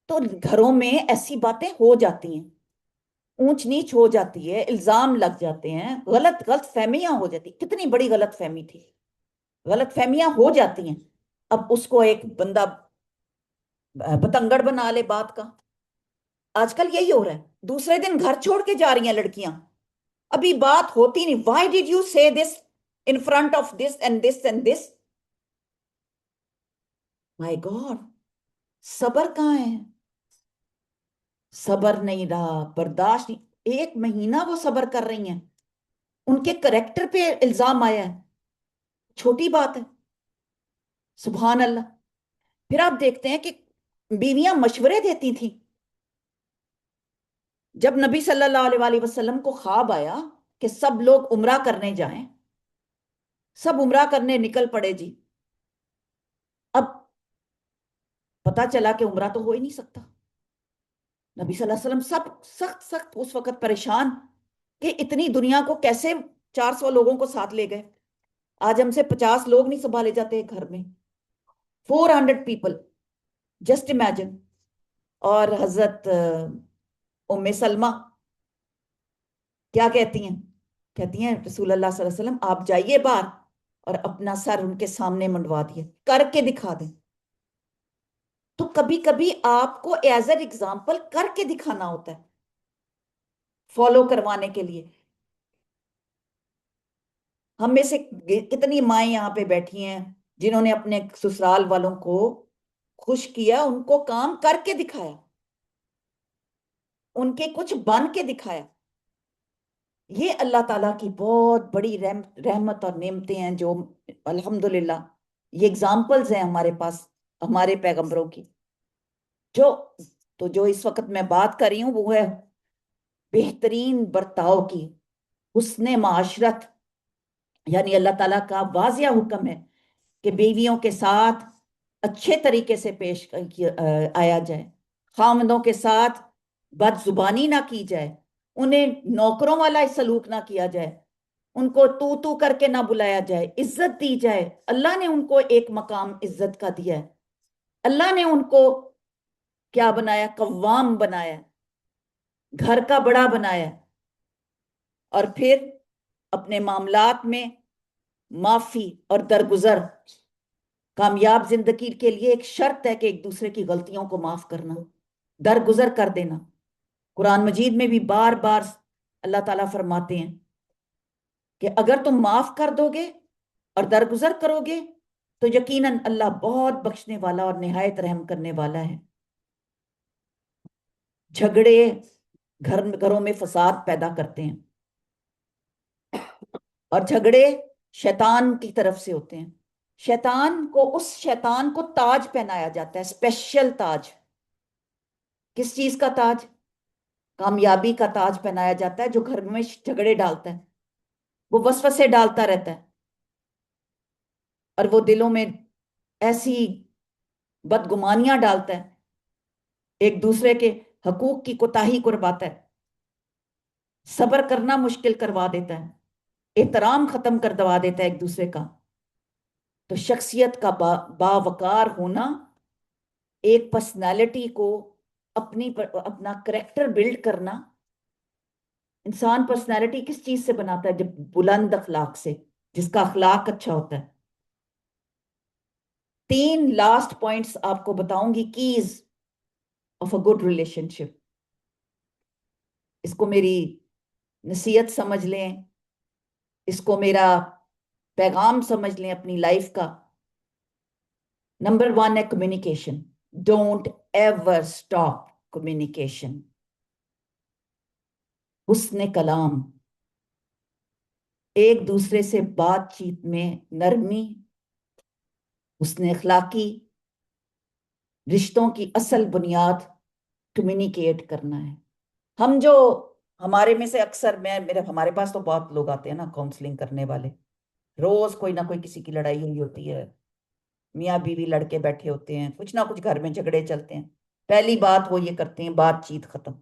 تو گھروں میں ایسی باتیں ہو جاتی ہیں, اونچ نیچ ہو جاتی ہے, الزام لگ جاتے ہیں, غلط فہمیاں ہو جاتی. کتنی بڑی غلط فہمی تھی, غلط فہمیاں ہو جاتی ہیں. اب اس کو ایک بندہ پتنگڑ بنا لے بات کا. آج کل یہی ہو رہا ہے, دوسرے دن گھر چھوڑ کے جا رہی ہیں لڑکیاں, ابھی بات ہوتی نہیں. Y did you say this in front of this and this and this. My god, صبر کہاں ہے؟ صبر نہیں رہا, برداشت نہیں. 1 مہینہ وہ صبر کر رہی ہیں, ان کے کریکٹر پہ الزام آیا ہے, چھوٹی بات ہے. سبحان اللہ. پھر آپ دیکھتے ہیں کہ بیویاں مشورے دیتی تھیں. جب نبی صلی اللہ علیہ وآلہ وسلم کو خواب آیا کہ سب لوگ عمرہ کرنے جائیں, سب عمرہ کرنے نکل پڑے جی. اب پتا چلا کہ عمرہ تو ہو ہی نہیں سکتا. نبی صلی اللہ علیہ وسلم سب سخت سخت اس وقت پریشان کہ اتنی دنیا کو کیسے 400 لوگوں کو ساتھ لے گئے. آج ہم سے 50 لوگ نہیں سنبھالے جاتے گھر میں, 400 پیپل, جسٹ امیجن. اور حضرت ام سلمہ کیا کہتی ہیں؟ کہتی ہیں رسول اللہ صلی اللہ علیہ وسلم آپ جائیے باہر اور اپنا سر ان کے سامنے منڈوا دیے, کر کے دکھا دیں. تو کبھی کبھی آپ کو ایز این ایگزامپل کر کے دکھانا ہوتا ہے فالو کروانے کے لیے. ہم میں سے کتنی مائیں یہاں پہ بیٹھی ہیں جنہوں نے اپنے سسرال والوں کو خوش کیا, ان کو کام کر کے دکھایا, ان کے کچھ بن کے دکھایا. یہ اللہ تعالیٰ کی بہت بڑی رحمت اور نعمتیں ہیں جو الحمدللہ یہ اگزامپلز ہیں ہمارے پاس ہمارے پیغمبروں کی. جو اس وقت میں بات کر رہی ہوں وہ ہے بہترین برتاؤ کی, حسن معاشرت. یعنی اللہ تعالیٰ کا واضح حکم ہے کہ بیویوں کے ساتھ اچھے طریقے سے پیش آیا جائے, خامندوں کے ساتھ بد زبانی نہ کی جائے, انہیں نوکروں والا سلوک نہ کیا جائے, ان کو تو کر کے نہ بلایا جائے, عزت دی جائے. اللہ نے ان کو ایک مقام عزت کا دیا ہے. اللہ نے ان کو کیا بنایا؟ قوام بنایا, گھر کا بڑا بنایا. اور پھر اپنے معاملات میں معافی اور درگزر, کامیاب زندگی کے لیے ایک شرط ہے کہ ایک دوسرے کی غلطیوں کو معاف کرنا, درگزر کر دینا. قرآن مجید میں بھی بار بار اللہ تعالیٰ فرماتے ہیں کہ اگر تم معاف کر دو گے اور درگزر کرو گے تو یقیناً اللہ بہت بخشنے والا اور نہایت رحم کرنے والا ہے. جھگڑے گھروں میں فساد پیدا کرتے ہیں, اور جھگڑے شیطان کی طرف سے ہوتے ہیں. شیطان کو تاج پہنایا جاتا ہے, اسپیشل تاج. کس چیز کا تاج؟ کامیابی کا تاج پہنایا جاتا ہے. جو گھر میں جھگڑے ڈالتا ہے وہ وسوسے ڈالتا رہتا ہے, اور وہ دلوں میں ایسی بدگمانیاں ڈالتا ہے, ایک دوسرے کے حقوق کی کوتاہی کرواتا ہے, صبر کرنا مشکل کروا دیتا ہے, احترام ختم کر دوا دیتا ہے ایک دوسرے کا. تو شخصیت کا باوقار ہونا, ایک پرسنالٹی کو اپنا کریکٹر بلڈ کرنا. انسان پرسنالٹی کس چیز سے بناتا ہے؟ جب بلند اخلاق سے, جس کا اخلاق اچھا ہوتا ہے. 3 لاسٹ پوائنٹس آپ کو بتاؤں گی, keys of a good relationship. اس کو میری نصیحت سمجھ لیں, اس کو میرا پیغام سمجھ لیں اپنی لائف کا. نمبر 1 ہے communication. Don't ever stop communication. حسن کلام, ایک دوسرے سے بات چیت میں نرمی, حسن اخلاقی. رشتوں کی اصل بنیاد کمیونیکیٹ کرنا ہے. ہم جو ہمارے میں سے اکثر ہمارے پاس تو بہت لوگ آتے ہیں نا کاؤنسلنگ کرنے والے، روز کوئی نہ کوئی کسی کی لڑائی ہوئی ہوتی ہے، میاں بیوی لڑکے بیٹھے ہوتے ہیں، کچھ نہ کچھ گھر میں جھگڑے چلتے ہیں، پہلی بات وہ یہ کرتے ہیں بات چیت ختم۔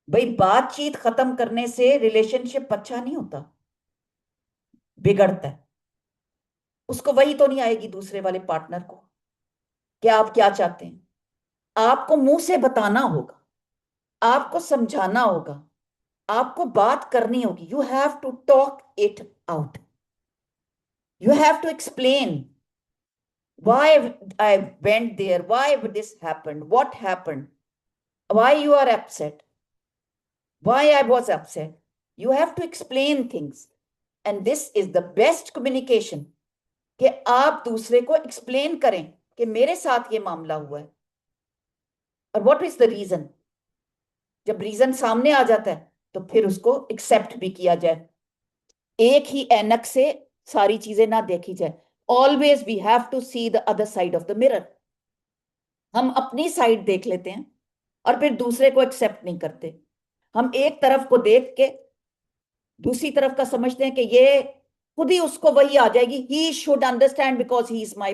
بھئی بات چیت ختم کرنے سے ریلیشن شپ اچھا نہیں ہوتا، بگڑتا ہے۔ اس کو وہی تو نہیں آئے گی دوسرے والے پارٹنر کو کہ آپ کیا چاہتے ہیں۔ آپ کو منہ سے بتانا ہوگا، آپ کو سمجھانا ہوگا، آپ کو بات کرنی ہوگی۔ You have to talk it out, you have to explain why I went there, why this happened, what happened, why you are upset, why I was upset. You have to explain things, and this is the best communication کہ آپ دوسرے کو ایکسپلین کریں کہ میرے ساتھ یہ معاملہ ہوا ہے اور what is the reason۔ جب ریزن سامنے آ جاتا ہے تو پھر اس کو ایکسپٹ بھی کیا جائے، ایک ہی اینک سے ساری چیزیں نہ دیکھی جائے۔ always we have to see the other side of the mirror۔ ہم اپنی سائڈ دیکھ لیتے ہیں اور پھر دوسرے کو ایکسپٹ نہیں کرتے۔ ہم ایک طرف کو دیکھ کے دوسری طرف کا سمجھتے ہیں کہ یہ خود ہی اس کو وہی آ جائے گی، he should understand because he is my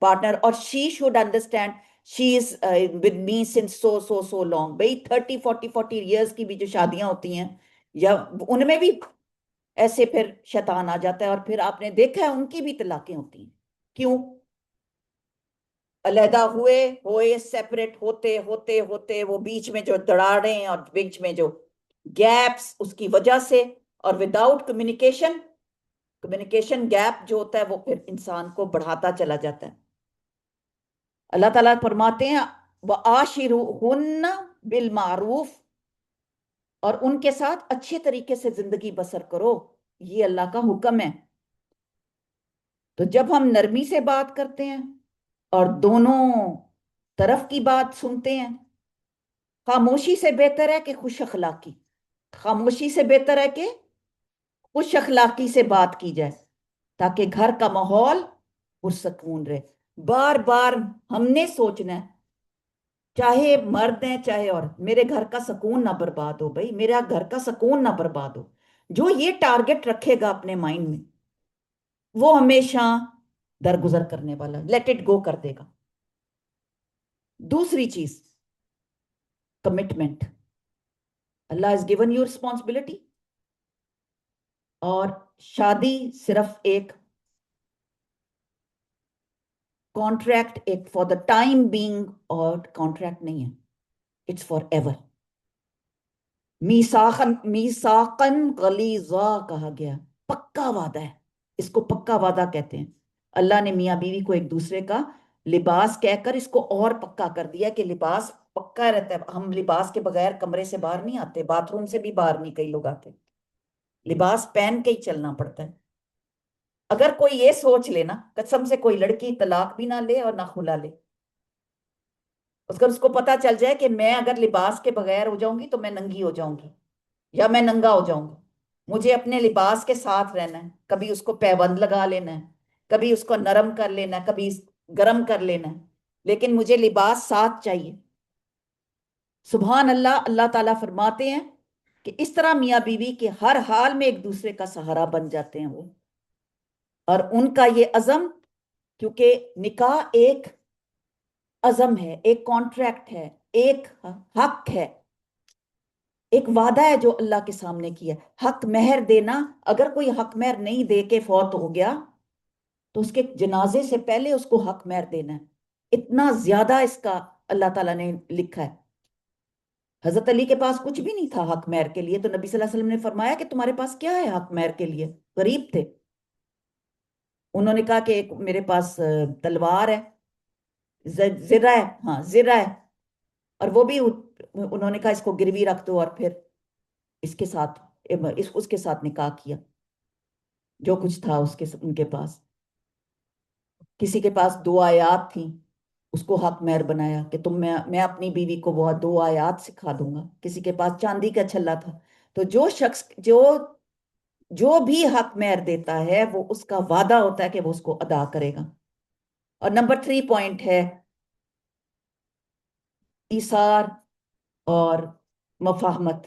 partner اور she should understand she is with me since so long۔ بھئی 30 40 years کی بھی جو شادیاں ہوتی ہیں یا ان میں بھی ایسے پھر شیطان آ جاتا ہے، اور پھر آپ نے دیکھا ہے ان کی بھی طلاقیں ہوتی ہیں۔ کیوں؟ علیحدہ ہوئے سیپریٹ ہوتے ہوتے ہوتے وہ بیچ میں جو دراڑیں اور بیچ میں جو گیپس اس کی وجہ سے، اور وداؤٹ کمیونیکیشن گیپ جو ہوتا ہے وہ پھر انسان کو بڑھاتا چلا جاتا ہے۔ اللہ تعالیٰ فرماتے ہیں وَعَاشِرُوهُنَّ بِالْمَعْرُوفِ، اور ان کے ساتھ اچھے طریقے سے زندگی بسر کرو، یہ اللہ کا حکم ہے۔ تو جب ہم نرمی سے بات کرتے ہیں اور دونوں طرف کی بات سنتے ہیں، خاموشی سے بہتر ہے کہ خوش اخلاقی، خاموشی سے بہتر ہے کہ خوش اخلاقی سے بات کی جائے تاکہ گھر کا ماحول پرسکون رہے۔ بار بار ہم نے سوچنا ہے، چاہے مرد ہیں چاہے عورت، میرے گھر کا سکون نہ برباد ہو، بھائی میرا گھر کا سکون نہ برباد ہو۔ جو یہ ٹارگٹ رکھے گا اپنے مائنڈ میں وہ ہمیشہ درگزر کرنے والا، لیٹ اٹ گو کر دے گا۔ دوسری چیز commitment. Allah has given you responsibility، اور شادی صرف ایک کانٹریکٹ، ایک فار دا ٹائم بینگ اور کانٹریکٹ نہیں ہے، اٹس فار ایور۔ میثاقاً غلیظا کہا گیا، پکا وعدہ ہے، اس کو پکا وعدہ کہتے ہیں۔ اللہ نے میاں بیوی کو ایک دوسرے کا لباس کہہ کر اس کو اور پکا کر دیا کہ لباس پکا رہتا ہے۔ ہم لباس کے بغیر کمرے سے باہر نہیں آتے، باتھ روم سے بھی باہر نہیں کئی لوگ آتے، لباس پہن کے ہی چلنا پڑتا ہے۔ اگر کوئی یہ سوچ لے نا، قسم سے کوئی لڑکی طلاق بھی نہ لے اور نہ خلا لے، اس کو پتا چل جائے کہ میں اگر لباس کے بغیر ہو جاؤں گی تو میں ننگی ہو جاؤں گی یا میں ننگا ہو جاؤں گا، مجھے اپنے لباس کے ساتھ رہنا ہے، کبھی اس کو پیبند لگا لینا ہے، کبھی اس کو نرم کر لینا ہے، کبھی گرم کر لینا ہے، لیکن مجھے لباس ساتھ چاہیے۔ سبحان اللہ، اللہ تعالیٰ فرماتے ہیں کہ اس طرح میاں بیوی کے ہر حال میں ایک دوسرے کا سہارا بن جاتے ہیں وہ، اور ان کا یہ عزم، کیونکہ نکاح ایک عزم ہے، ایک کانٹریکٹ ہے، ایک حق ہے، ایک وعدہ ہے جو اللہ کے سامنے کیا۔ حق مہر دینا، اگر کوئی حق مہر نہیں دے کے فوت ہو گیا تو اس کے جنازے سے پہلے اس کو حق مہر دینا ہے، اتنا زیادہ اس کا اللہ تعالیٰ نے لکھا ہے۔ حضرت علی کے پاس کچھ بھی نہیں تھا حق مہر کے لیے، تو نبی صلی اللہ علیہ وسلم نے فرمایا کہ تمہارے پاس کیا ہے حق مہر کے لیے؟ غریب تھے، انہوں نے کہا کہ ایک میرے پاس تلوار ہے، زرہ ہے، ہاں زرہ ہے، اور وہ بھی انہوں نے کہا اس کو گروی رکھ دو، اور پھر اس کے ساتھ اس کے ساتھ نکاح کیا، جو کچھ تھا ان کے پاس۔ کسی کے پاس 2 آیات تھیں، اس کو حق مہر بنایا کہ میں اپنی بیوی کو وہ 2 آیات سکھا دوں گا۔ کسی کے پاس چاندی کا چھلا تھا۔ تو جو شخص جو بھی حق مہر دیتا ہے وہ اس کا وعدہ ہوتا ہے کہ وہ اس کو ادا کرے گا۔ اور نمبر 3 پوائنٹ ہے ایثار اور مفاہمت۔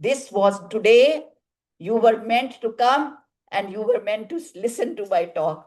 this was today, you were meant to come and you were meant to listen to my talk।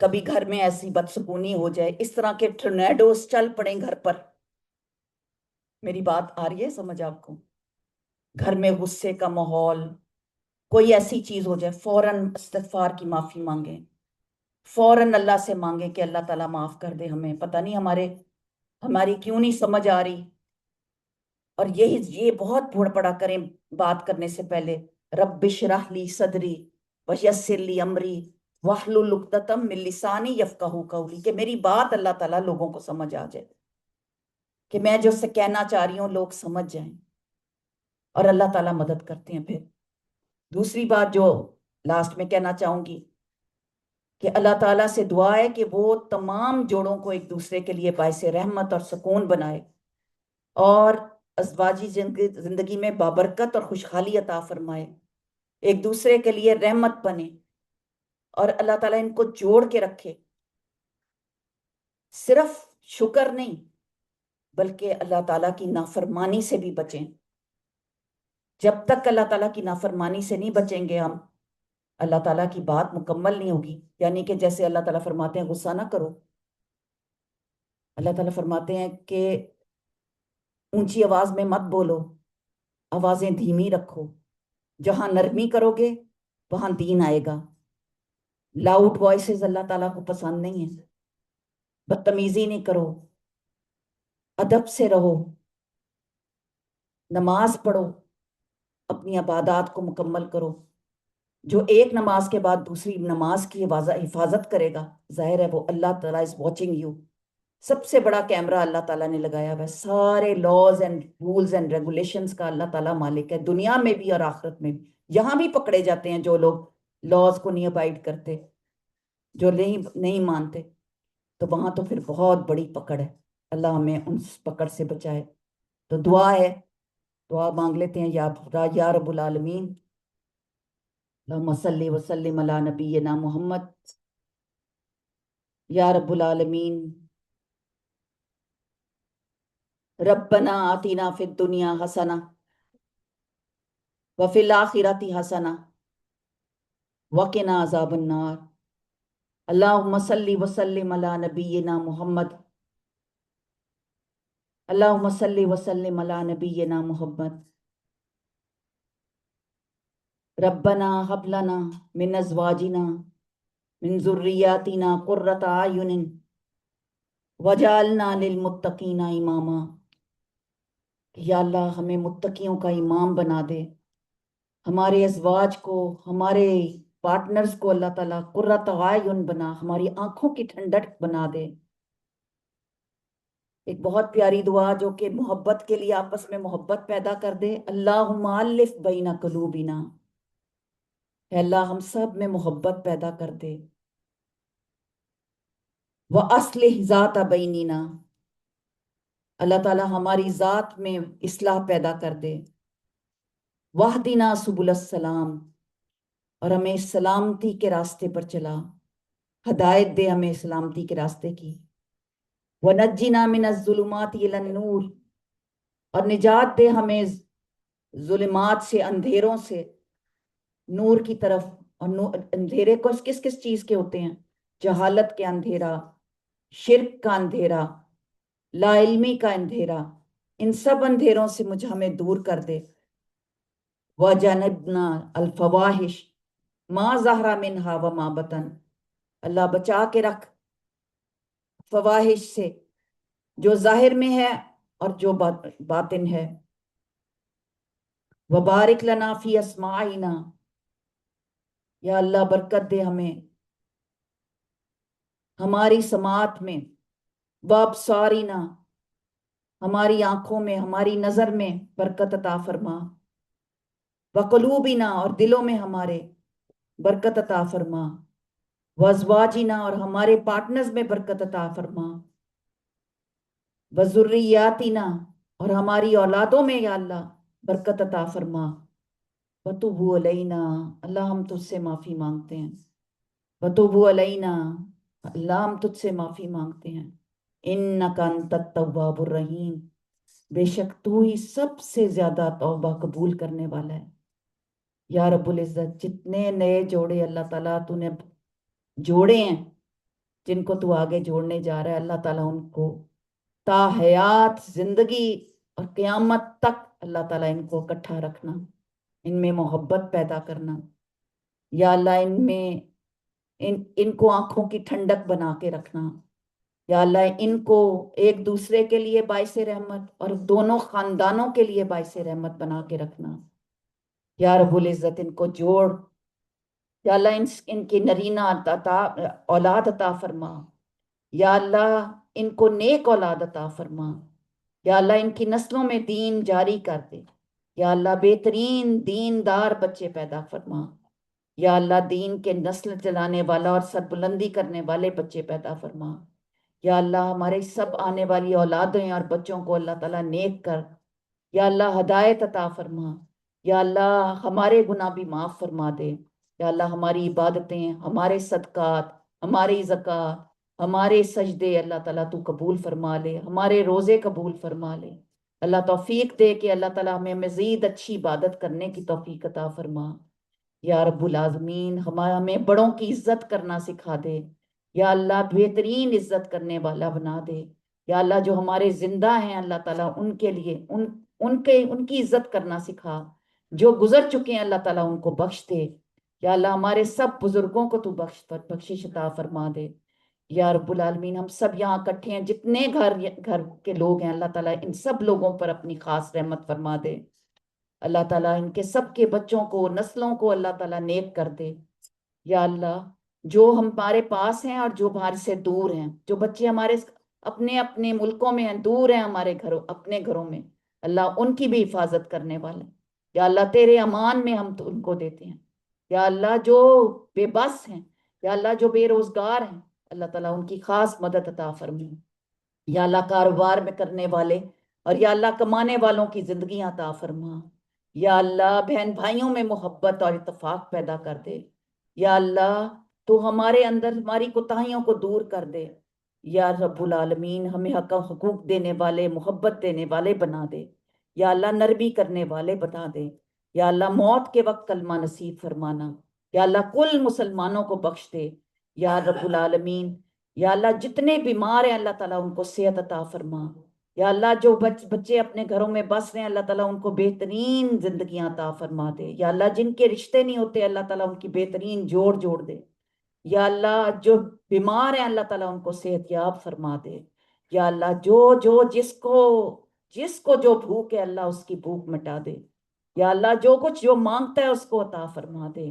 کبھی گھر میں ایسی بدسکونی ہو جائے، اس طرح کے ٹورنیڈوز چل پڑیں گھر پر، میری بات آ رہی ہے سمجھ آپ کو؟ گھر میں غصے کا ماحول، کوئی ایسی چیز ہو جائے، فوراً استغفار کی معافی مانگیں، فوراً اللہ سے مانگیں کہ اللہ تعالیٰ معاف کر دے ہمیں، پتہ نہیں ہماری کیوں نہیں سمجھ آ رہی۔ اور یہ بہت بڑھ پڑا کریں بات کرنے سے پہلے، رب اشرح لی صدری ویسر لی امری واحلل عقدۃ من لسانی یفقہوا قولی، کہ میری بات اللہ تعالیٰ لوگوں کو سمجھ آ جائے، کہ میں جو سے کہنا چاہ رہی ہوں لوگ سمجھ جائیں، اور اللہ تعالیٰ مدد کرتے ہیں۔ پھر دوسری بات جو لاسٹ میں کہنا چاہوں گی، کہ اللہ تعالیٰ سے دعا ہے کہ وہ تمام جوڑوں کو ایک دوسرے کے لیے باعث رحمت اور سکون بنائے، اور ازواجی زندگی میں بابرکت اور خوشحالی عطا فرمائے، ایک دوسرے کے لیے رحمت بنے، اور اللہ تعالیٰ ان کو جوڑ کے رکھے، صرف شکر نہیں بلکہ اللہ تعالیٰ کی نافرمانی سے بھی بچیں۔ جب تک اللہ تعالیٰ کی نافرمانی سے نہیں بچیں گے ہم، اللہ تعالیٰ کی بات مکمل نہیں ہوگی۔ یعنی کہ جیسے اللہ تعالیٰ فرماتے ہیں غصہ نہ کرو، اللہ تعالیٰ فرماتے ہیں کہ اونچی آواز میں مت بولو، آوازیں دھیمی رکھو، جہاں نرمی کرو گے وہاں دین آئے گا۔ لاؤڈ وائسز اللہ تعالیٰ کو پسند نہیں ہے، بدتمیزی نہیں کرو، ادب سے رہو، نماز پڑھو، اپنی عبادات کو مکمل کرو۔ جو ایک نماز کے بعد دوسری نماز کی حفاظت کرے گا، ظاہر ہے وہ اللہ تعالیٰ از واچنگ یو۔ سب سے بڑا کیمرہ اللہ تعالیٰ نے لگایا ہوا ہے، سارے laws and rules and regulations کا اللہ تعالیٰ مالک ہے، دنیا میں بھی اور آخرت میں بھی۔ یہاں بھی پکڑے جاتے ہیں جو لوگ لاز کو نہیں ابائڈ کرتے، جو نہیں مانتے، تو وہاں تو پھر بہت بڑی پکڑ ہے۔ اللہ ہمیں ان پکڑ سے بچائے۔ تو دعا ہے، دعا مانگ لیتے ہیں، یا رب العالمین، اللہم صلی وسلم علی نبینا محمد۔ یا رب العالمین، ربنا آتنا فی الدنیا حسنہ وفی الآخرۃ حسنہ وقنا عذاب النار۔ اللہم صلی وسلم علی نبینا محمد، اللہم صلی وسلم علی نبینا محمد۔ ربنا حب لنا من ازواجنا من ذریاتنا قرۃ اعین وجعلنا للمتقین اماما، یا اللہ ہمیں متقیوں کا امام بنا دے، ہمارے ازواج کو، ہمارے پارٹنرز کو اللہ تعالیٰ قرۃ اعین بنا، ہماری آنکھوں کی ٹھنڈک بنا دے۔ ایک بہت پیاری دعا جو کہ محبت کے لیے آپس میں محبت پیدا کر دے، اللہم الف بین قلوبنا، اے اللہ ہم سب میں محبت پیدا کر دے۔ وَأَصْلِحْ ذَاتَ بَيْنِنَا، اللہ تعالیٰ ہماری ذات میں اصلاح پیدا کر دے۔ وَاهْدِنَا سُبُلَ السَّلَامِ، اور ہمیں سلامتی کے راستے پر چلا، ہدایت دے ہمیں سلامتی کے راستے کی۔ وَنَجِّنَا مِنَ الظُّلُمَاتِ إِلَى النُّورِ، اور نجات دے ہمیں ظلمات سے، اندھیروں سے نور کی طرف۔ اور اندھیرے کس کس چیز کے ہوتے ہیں؟ جہالت کے اندھیرا، شرک کا اندھیرا، لا علمی کا اندھیرا، ان سب اندھیروں سے ہمیں دور کر دے۔ وَجَنَبْنَا الْفَوَاحِشَ مَا ظَهَرَ مِنْهَا وَمَا بَطَنَ، اللہ بچا کے رکھ فواحش سے، جو ظاہر میں ہے اور جو باطن ہے۔ وَبَارِكْ لَنَا فِي أَسْمَاعِنَا، یا اللہ برکت دے ہمیں ہماری سماعت میں، وَأَبْصَارِنَا، ہماری آنکھوں میں، ہماری نظر میں برکت عطا فرما۔ وَقُلُوبِنَا، اور دلوں میں ہمارے برکت عطا فرما۔ وَأَزْوَاجِنَا، اور ہمارے پارٹنرز میں برکت عطا فرما۔ وَذُرِّيَّاتِنَا، اور ہماری اولادوں میں یا اللہ برکت عطا فرما۔ وَتُوبُ عَلَيْنَا، اللہ ہم تجھ سے معافی مانگتے ہیں۔ وَتُوبُ عَلَيْنَا، اللہ ہم تجھ سے معافی مانگتے ہیں۔ اِنَّكَ أَنْتَ التَّوَّابُ الرَّحِيمُ، بے شک تو ہی سب سے زیادہ توبہ قبول کرنے والا ہے۔ یا رب العزت، جتنے نئے جوڑے اللہ تعالیٰ تو نے جوڑے ہیں، جن کو تو آگے جوڑنے جا رہا ہے، اللہ تعالیٰ ان کو تا حیات زندگی اور قیامت تک اللہ تعالیٰ ان کو اکٹھا رکھنا، ان میں محبت پیدا کرنا یا اللہ، ان کو آنکھوں کی ٹھنڈک بنا کے رکھنا یا اللہ، ان کو ایک دوسرے کے لیے باعث رحمت اور دونوں خاندانوں کے لیے باعث رحمت بنا کے رکھنا یا رب العزت، ان کو جوڑ یا اللہ، ان کی نرینہ اولاد عطا فرما یا اللہ، ان کو نیک اولاد عطا فرما یا اللہ، ان کی نسلوں میں دین جاری کر دے یا اللہ، بہترین دیندار بچے پیدا فرما یا اللہ، دین کے نسل چلانے والا اور سربلندی کرنے والے بچے پیدا فرما یا اللہ، ہمارے سب آنے والی اولادیں اور بچوں کو اللہ تعالیٰ نیک کر یا اللہ، ہدایت عطا فرما یا اللہ، ہمارے گناہ بھی معاف فرما دے یا اللہ، ہماری عبادتیں، ہمارے صدقات، ہماری زکوٰۃ، ہمارے سجدے اللہ تعالیٰ تو قبول فرما لے، ہمارے روزے قبول فرما لے اللہ، توفیق دے کہ اللہ تعالیٰ ہمیں مزید اچھی عبادت کرنے کی توفیق عطا فرما یا رب العالمین، ہمیں بڑوں کی عزت کرنا سکھا دے یا اللہ، بہترین عزت کرنے والا بنا دے یا اللہ، جو ہمارے زندہ ہیں اللہ تعالیٰ ان کے لیے ان کی عزت کرنا سکھا، جو گزر چکے ہیں اللہ تعالیٰ ان کو بخش دے یا اللہ، ہمارے سب بزرگوں کو تو بخشش عطا فرما دے یا رب العالمین، ہم سب یہاں اکٹھے ہیں، جتنے گھر کے لوگ ہیں اللہ تعالیٰ ان سب لوگوں پر اپنی خاص رحمت فرما دے اللہ تعالیٰ، ان کے سب کے بچوں کو، نسلوں کو اللہ تعالیٰ نیک کر دے یا اللہ، جو ہمارے پاس ہیں اور جو ہمارے سے دور ہیں، جو بچے ہمارے اپنے اپنے ملکوں میں ہیں، دور ہیں ہمارے گھروں، اپنے گھروں میں اللہ، ان کی بھی حفاظت کرنے والے یا اللہ، تیرے امان میں ہم تو ان کو دیتے ہیں یا اللہ، جو بے بس ہیں یا اللہ، جو بے روزگار ہیں اللہ تعالیٰ ان کی خاص مدد عطا فرما یا اللہ، کاروبار میں کرنے والے اور یا اللہ، کمانے والوں کی زندگیاں عطا فرما یا اللہ، بہن بھائیوں میں محبت اور اتفاق پیدا کر دے یا اللہ، تو ہمارے اندر ہماری کوتاہیوں کو دور کر دے یا رب العالمین، ہمیں حق و حقوق دینے والے، محبت دینے والے بنا دے یا اللہ، نرمی کرنے والے بنا دے یا اللہ، موت کے وقت کلمہ نصیب فرمانا یا اللہ، کل مسلمانوں کو بخش دے یا رب العالمین یا اللہ، جتنے بیمار ہیں اللہ تعالیٰ ان کو صحت عطا فرما یا اللہ، جو بچے اپنے گھروں میں بس رہے ہیں اللہ تعالیٰ ان کو بہترین زندگیاں عطا فرما دے یا اللہ، جن کے رشتے نہیں ہوتے اللہ تعالیٰ ان کی بہترین جوڑ دے یا اللہ، جو بیمار ہیں اللہ تعالیٰ ان کو صحت یاب فرما دے یا اللہ، جس کو جو بھوک ہے اللہ اس کی بھوک مٹا دے یا اللہ، جو مانگتا ہے اس کو عطا فرما دے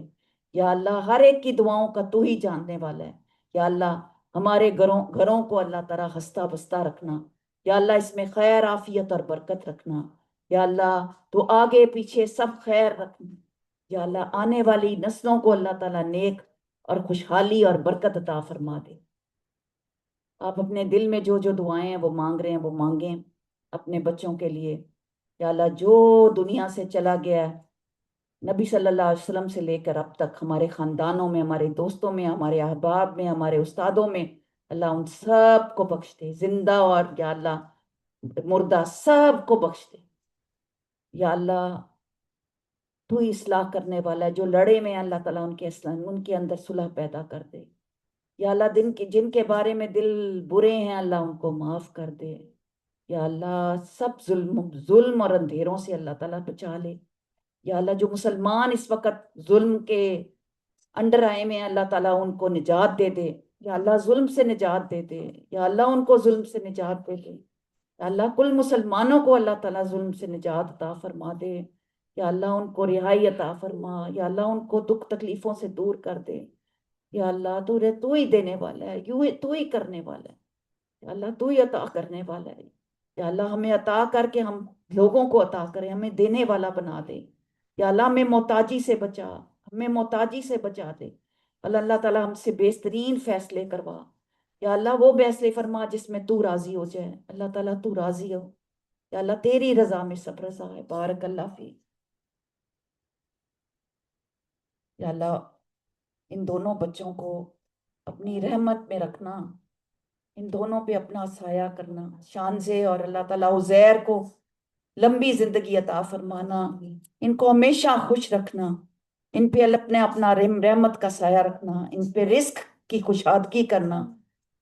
یا اللہ، ہر ایک کی دعاؤں کا تو ہی جاننے والا ہے یا اللہ، ہمارے گھروں کو اللہ تعالیٰ ہنستا بستا رکھنا یا اللہ، اس میں خیر عافیت اور برکت رکھنا یا اللہ، تو آگے پیچھے سب خیر رکھنا یا اللہ، آنے والی نسلوں کو اللہ تعالیٰ نیک اور خوشحالی اور برکت عطا فرما دے۔ آپ اپنے دل میں جو جو دعائیں ہیں وہ مانگ رہے ہیں وہ مانگیں اپنے بچوں کے لیے یا اللہ، جو دنیا سے چلا گیا ہے نبی صلی اللہ علیہ وسلم سے لے کر اب تک، ہمارے خاندانوں میں، ہمارے دوستوں میں، ہمارے احباب میں، ہمارے استادوں میں اللہ، ان سب کو بخش دے، زندہ اور یا اللہ مردہ سب کو بخش دے یا اللہ، تو ہی اصلاح کرنے والا ہے، جو لڑے میں اللہ تعالیٰ ان کے اندر صلح پیدا کر دے یا اللہ، جن کے بارے میں دل برے ہیں اللہ ان کو معاف کر دے یا اللہ، سب ظلم اور اندھیروں سے اللہ تعالیٰ بچا لے یا اللہ، جو مسلمان اس وقت ظلم کے انڈر آئے میں اللہ تعالیٰ ان کو نجات دے دے یا اللہ، ظلم سے نجات دے دے یا اللہ، ان کو ظلم سے نجات دے دے یا اللہ، کل مسلمانوں کو اللہ تعالیٰ ظلم سے نجات عطا فرما دے یا اللہ، ان کو رہائی عطا فرما یا اللہ، ان کو دکھ تکلیفوں سے دور کر دے یا اللہ، تو ہی دینے والا ہے، تو ہی کرنے والا ہے یا اللہ، تو ہی عطا کرنے والا ہے یا اللہ، ہمیں عطا کر کے ہم لوگوں کو عطا کریں، ہمیں دینے والا بنا دے یا اللہ، ہمیں محتاجی سے بچا دے اللہ تعالیٰ، ہم سے بہترین فیصلے کروا یا اللہ، وہ فیصلے فرما جس میں تو راضی ہو جائے اللہ تعالیٰ، تو راضی ہو یا اللہ، تیری رضا میں سب رضا ہے، بارک اللہ فی یا اللہ، ان دونوں بچوں کو اپنی رحمت میں رکھنا، ان دونوں پہ اپنا سایہ کرنا شان سے اور اللہ تعالیٰ، عزیر کو لمبی زندگی عطا فرمانا، ان کو ہمیشہ خوش رکھنا، ان پہ اپنا رحمت کا سایہ رکھنا، ان پہ رزق کی خوشادگی کرنا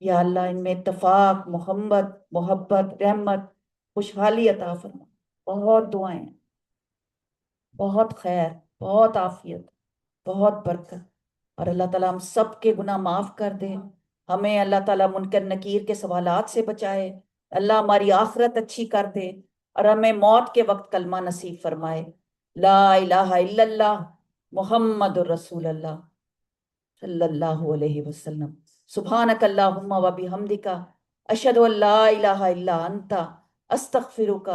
یا اللہ ان میں اتفاق، محبت، رحمت، خوشحالی عطا فرما۔ بہت دعائیں ہیں، بہت خیر، بہت عافیت، بہت برکت، اور اللہ تعالیٰ ہم سب کے گناہ معاف کر دے، ہمیں اللہ تعالیٰ منکر نکیر کے سوالات سے بچائے، اللہ ہماری آخرت اچھی کر دے، اور ہمیں موت کے وقت کلمہ نصیب فرمائے، لا الہ الا اللہ محمد الرسول اللہ صلی اللہ علیہ وسلم۔ سبحانک اللہم و بحمدک، اشہد ان لا الہ الا انت، استغفرک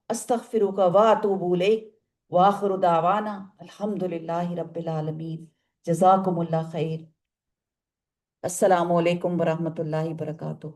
استغفرک واتوب الیک، وآخر دعوانا الحمدللہ رب العالمین۔ جزاکم اللہ خیر۔ السلام علیکم ورحمۃ اللہ وبرکاتہ۔